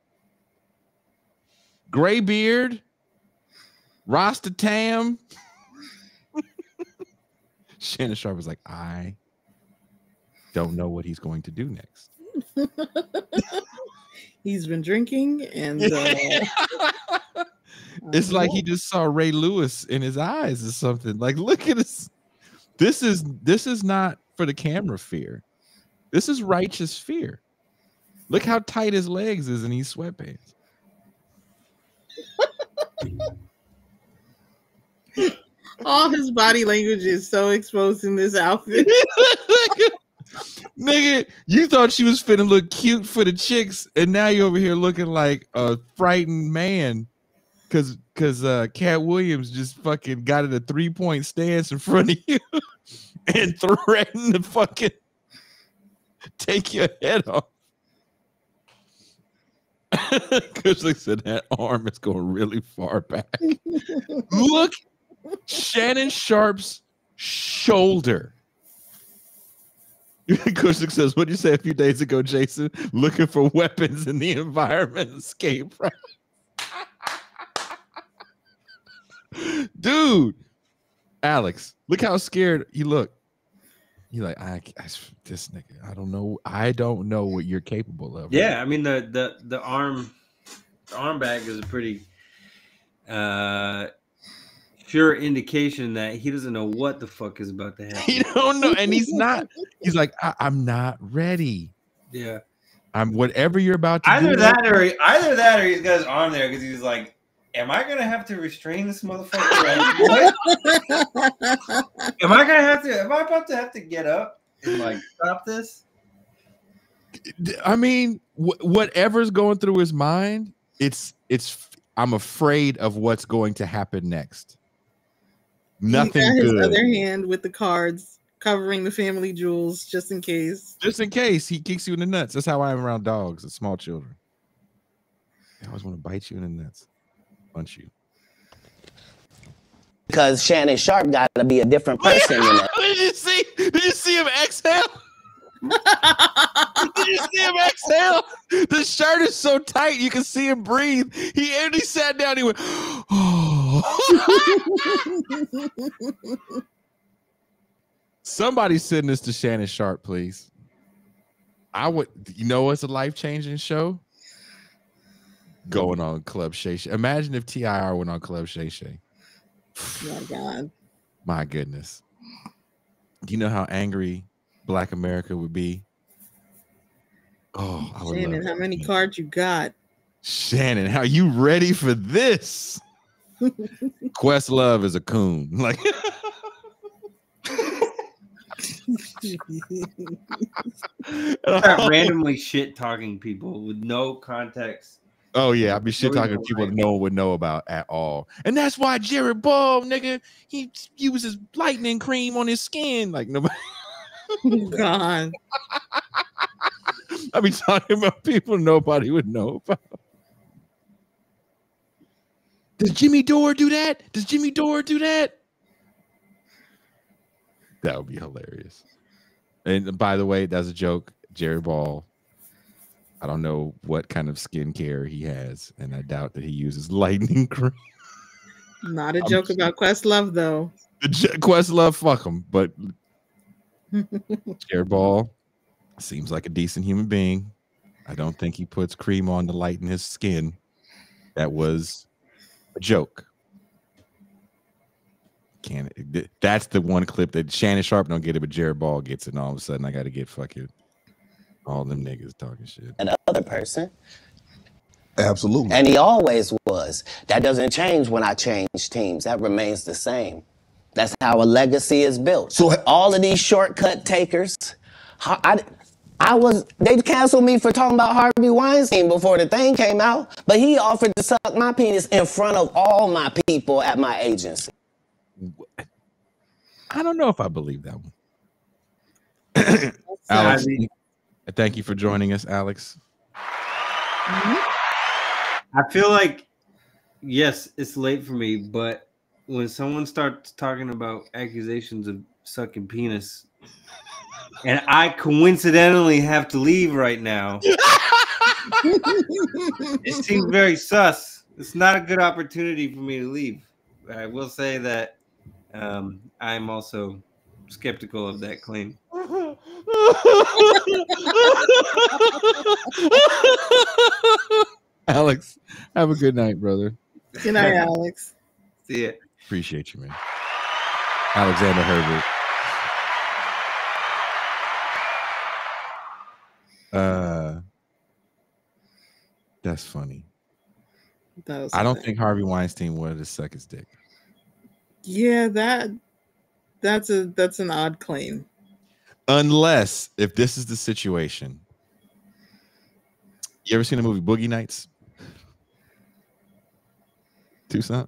Gray beard, Rasta Tam. Shannon Sharp was like, I don't know what he's going to do next. He's been drinking and it's like he just saw Ray Lewis in his eyes or something. Like, look at this. This is not for the camera fear. This is righteous fear. Look how tight his legs is in these sweatpants. all his body language is so exposed in this outfit. Nigga, you thought she was finna look cute for the chicks, and now you're over here looking like a frightened man because Katt Williams just fucking got in a 3-point stance in front of you and threatened to fucking take your head off. Because they said that arm is going really far back. Look, Shannon Sharp's shoulder. Kushnick says, what did you say a few days ago, Jason? Looking for weapons in the environment escape. Dude, Alex, look how scared he looked. He like, this nigga, I don't know what you're capable of. Yeah, I mean the arm bag is a pretty sure indication that he doesn't know what the fuck is about to happen. He don't know, and he's not. He's like, I'm not ready. Yeah. I'm whatever you're about to either do. That or he's got his arm there because he's like, am I gonna have to restrain this motherfucker? Am I about to have to get up and like stop this? I mean, whatever's going through his mind, it's. I'm afraid of what's going to happen next. Nothing got his good. Other hand with the cards covering the family jewels, just in case. Just in case he kicks you in the nuts. That's how I am around dogs and small children. They always want to bite you in the nuts, punch you. Because Shannon Sharp got to be a different person than that. Did you see him exhale? Did you see him exhale? The shirt is so tight you can see him breathe. He sat down. He went, oh. Somebody send this to Shannon Sharp, please. I would. You know what's a life-changing show? Going on Club Shay Shay. Imagine if TIR went on Club Shay Shay. My God. My goodness. Do you know how angry Black America would be? Oh, I would Shannon, how many cards you got? Shannon, how you ready for this? Questlove is a coon. Like Start randomly shit talking people with no context. Oh yeah, I'd be shit talking people that no one would know about at all. And that's why Jared Ball, nigga, he uses lightning cream on his skin. Like nobody. God. I'd be talking about people nobody would know about. Does Jimmy Dore do that? Does Jimmy Dore do that? That would be hilarious. And by the way, that's a joke. Jared Ball, I don't know what kind of skincare he has, and I doubt that he uses lightning cream. Not a joke about Questlove, though. Questlove, fuck him. But Jared Ball seems like a decent human being. I don't think he puts cream on to lighten his skin. That was a joke. That's the one clip that Shannon Sharp don't get it, but Jared Ball gets it, and all of a sudden I got to get fucking all them niggas talking shit. Another person. Absolutely. And he always was. That doesn't change when I change teams. That remains the same. That's how a legacy is built. So all of these shortcut takers, they canceled me for talking about Harvey Weinstein before the thing came out, but he offered to suck my penis in front of all my people at my agency. I don't know if I believe that one. Alex, thank you for joining us, Alex. I feel like, yes, it's late for me, but when someone starts talking about accusations of sucking penis, and I coincidentally have to leave right now, it seems very sus. It's not a good opportunity for me to leave. I will say that I'm also skeptical of that claim. Alex, have a good night, brother. Good night, Alex. See ya. Appreciate you, man. Alexander Herbert. That's funny. I don't think Harvey Weinstein wanted to suck his dick. Yeah, that's an odd claim. Unless if this is the situation. You ever seen the movie Boogie Nights? Tucson?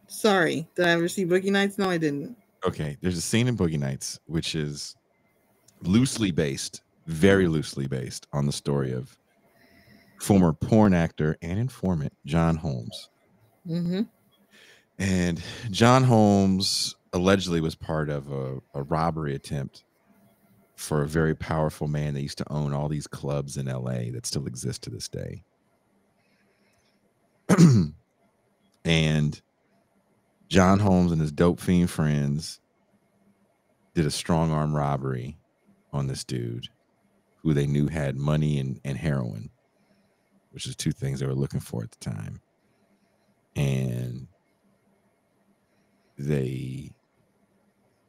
Sorry, did I ever see Boogie Nights? No, I didn't. Okay, there's a scene in Boogie Nights which is loosely based, very loosely based on the story of former porn actor and informant John Holmes. Mm-hmm. And John Holmes allegedly was part of a robbery attempt for a very powerful man that used to own all these clubs in LA that still exist to this day. And John Holmes and his dope fiend friends did a strong arm robbery on this dude who they knew had money and heroin, which is two things they were looking for at the time. And I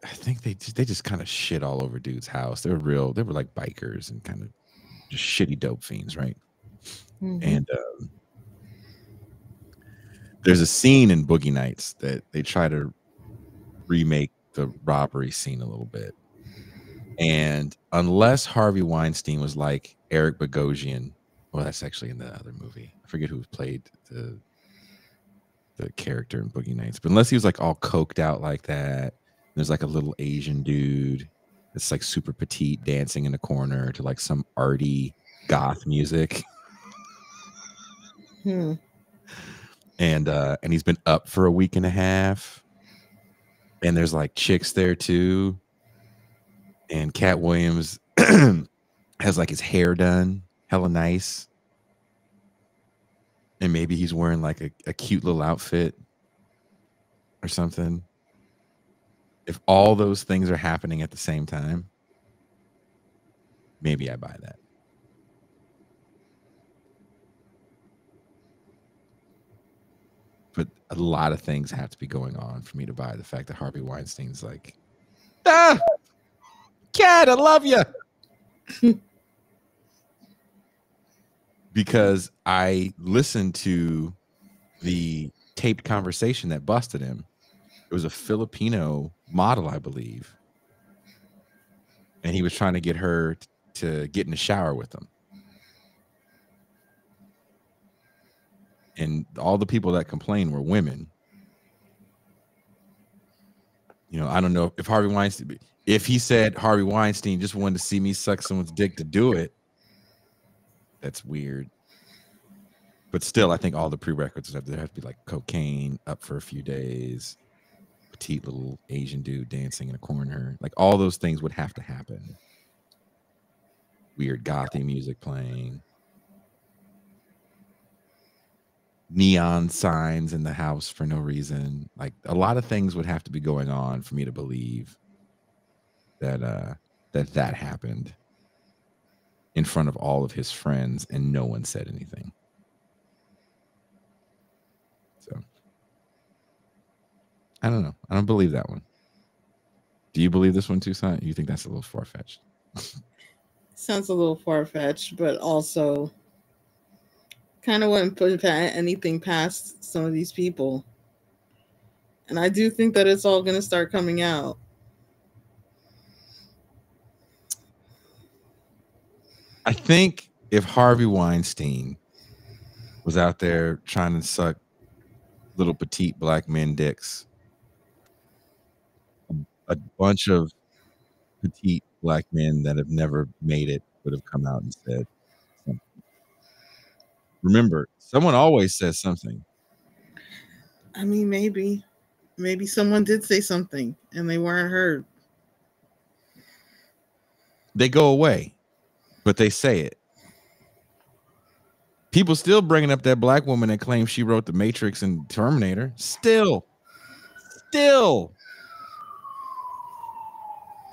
think they just kind of shit all over dude's house. They were like bikers and kind of just shitty dope fiends, right? And there's a scene in Boogie Nights that they try to remake the robbery scene a little bit. And unless Harvey Weinstein was like Eric Bogosian, well, that's actually in the other movie. I forget who played the character in Boogie Nights. But unless he was like all coked out like that, there's like a little Asian dude that's like super petite dancing in the corner to like some arty goth music. And he's been up for a week and a half. And there's like chicks there too. And Katt Williams has like his hair done hella nice. And maybe he's wearing like a cute little outfit or something. If all those things are happening at the same time, maybe I buy that. But a lot of things have to be going on for me to buy the fact that Harvey Weinstein's like, Katt, I love you. Because I listened to the taped conversation that busted him. It was a Filipino model, I believe. And he was trying to get her to get in the shower with him. And all the people that complained were women. You know, I don't know if Harvey Weinstein, if he said Harvey Weinstein just wanted to see me suck someone's dick to do it, that's weird. But still, I think all the prerequisites there have to be like cocaine, up for a few days, petite little Asian dude dancing in a corner. Like all those things would have to happen. Weird gothy music playing. Neon signs in the house for no reason. Like a lot of things would have to be going on for me to believe that that happened in front of all of his friends and no one said anything. So I don't know. I don't believe that one. Do you believe this one too, son? You think that's a little far-fetched? Sounds a little far-fetched, but also kind of wouldn't put anything past some of these people. And I do think that it's all going to start coming out. I think if Harvey Weinstein was out there trying to suck little petite black men dicks, a bunch of petite black men that have never made it would have come out and said something. Remember, someone always says something. I mean, maybe someone did say something and they weren't heard. They go away, but they say it. People still bringing up that black woman that claims she wrote The Matrix and Terminator. Still.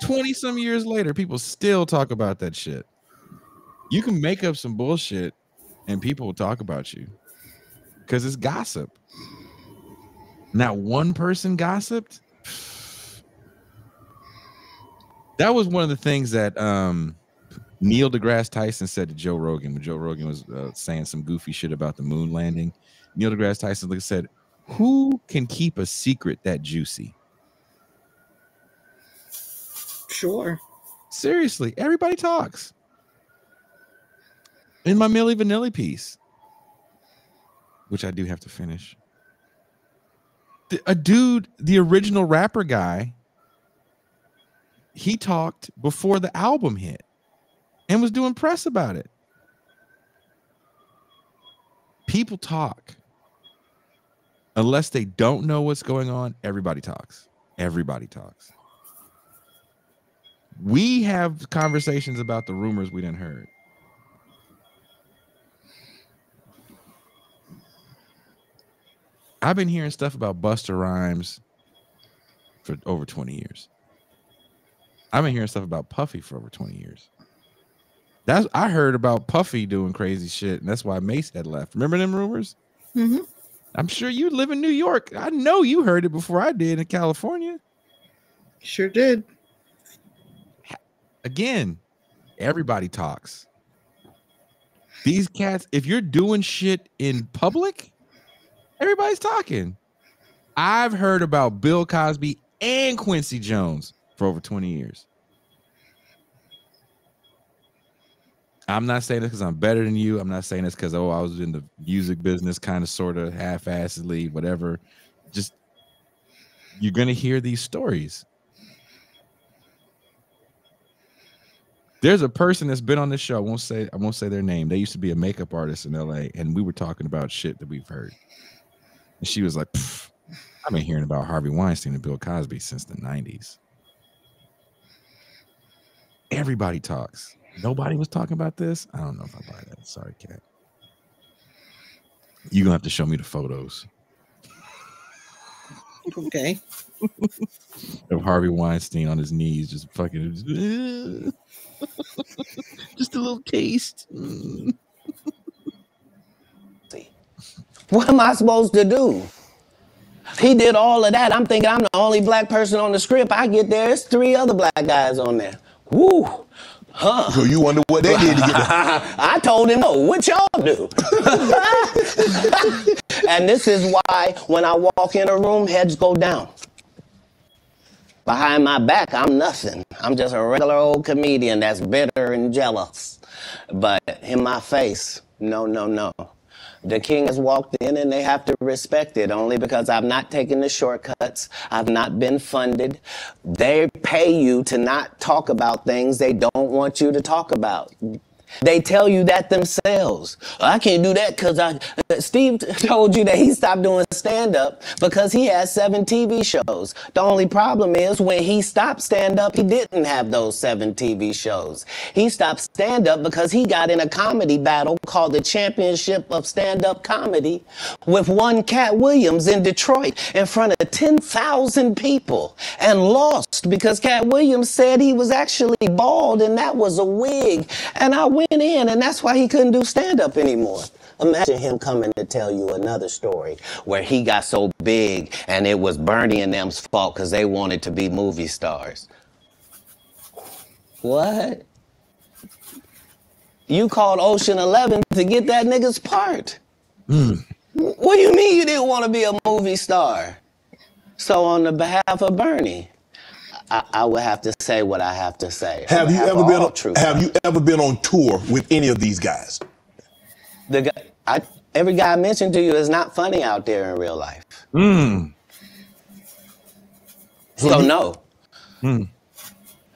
20-some years later, people still talk about that shit. You can make up some bullshit and people will talk about you because it's gossip. Not one person gossiped. That was one of the things that Neil deGrasse Tyson said to Joe Rogan when Joe Rogan was saying some goofy shit about the moon landing. Neil deGrasse Tyson said, "Who can keep a secret that juicy?" Sure. Seriously, everybody talks. In my Milli Vanilli piece, which I do have to finish, the original rapper guy, he talked before the album hit and was doing press about it. People talk. Unless they don't know what's going on, everybody talks. Everybody talks. We have conversations about the rumors we done heard. I've been hearing stuff about Busta Rhymes for over 20 years. I've been hearing stuff about Puffy for over 20 years. I heard about Puffy doing crazy shit, and that's why Mace had left. Remember them rumors? Mm-hmm. I'm sure you live in New York. I know you heard it before I did in California. Sure did. Again, everybody talks. These cats, if you're doing shit in public, everybody's talking. I've heard about Bill Cosby and Quincy Jones for over 20 years. I'm not saying this because I'm better than you. I'm not saying this because, I was in the music business kind of, sort of, half-assedly, whatever. Just, you're going to hear these stories. There's a person that's been on this show. I won't say their name. They used to be a makeup artist in LA, and we were talking about shit that we've heard. And she was like, I've been hearing about Harvey Weinstein and Bill Cosby since the 90s. Everybody talks. Nobody was talking about this. I don't know if I buy that. Sorry, Katt. You're gonna have to show me the photos. Okay. Of Harvey Weinstein on his knees, just fucking just a little taste. What am I supposed to do? He did all of that. I'm thinking I'm the only black person on the script. I get there, it's 3 other black guys on there. Woo. Huh. So you wonder what they did to get there. I told him, no, what y'all do? And this is why when I walk in a room, heads go down. Behind my back, I'm nothing. I'm just a regular old comedian that's bitter and jealous. But in my face, no, no, no. The king has walked in and they have to respect it only because I've not taken the shortcuts. I've not been funded. They pay you to not talk about things they don't want you to talk about. They tell you that themselves. I can't do that because Steve told you that he stopped doing stand-up because he has 7 TV shows. The only problem is when he stopped stand-up, he didn't have those 7 TV shows. He stopped stand-up because he got in a comedy battle called the Championship of Stand-Up Comedy with one Katt Williams in Detroit in front of 10,000 people and lost because Katt Williams said he was actually bald and that was a wig. And I went in, and that's why he couldn't do stand-up anymore. Imagine him coming to tell you another story where he got so big and it was Bernie and them's fault because they wanted to be movie stars. What? You called Ocean 11 to get that nigga's part. What do you mean you didn't want to be a movie star? So on the behalf of Bernie, I would have to say what I have to say. Have you ever been on tour with any of these guys? Every guy I mentioned to you is not funny out there in real life. So no.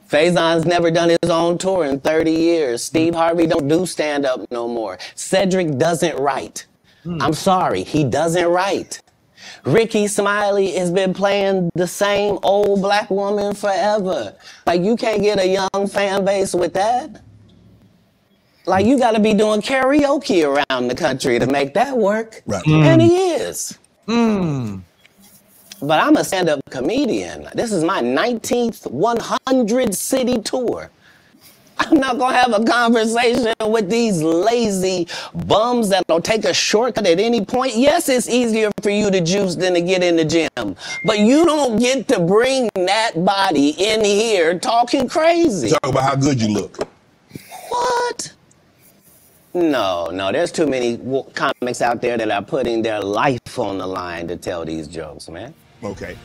Faison's never done his own tour in 30 years. Steve Harvey don't do stand-up no more. Cedric doesn't write. I'm sorry, he doesn't write. Ricky Smiley has been playing the same old black woman forever. Like, you can't get a young fan base with that. Like, you got to be doing karaoke around the country to make that work. Right. And he is. But I'm a stand-up comedian. This is my 19th 100-city tour. I'm not going to have a conversation with these lazy bums that'll take a shortcut at any point. Yes, it's easier for you to juice than to get in the gym. But you don't get to bring that body in here talking crazy. Talk about how good you look. What? No, there's too many comics out there that are putting their life on the line to tell these jokes, man. Okay.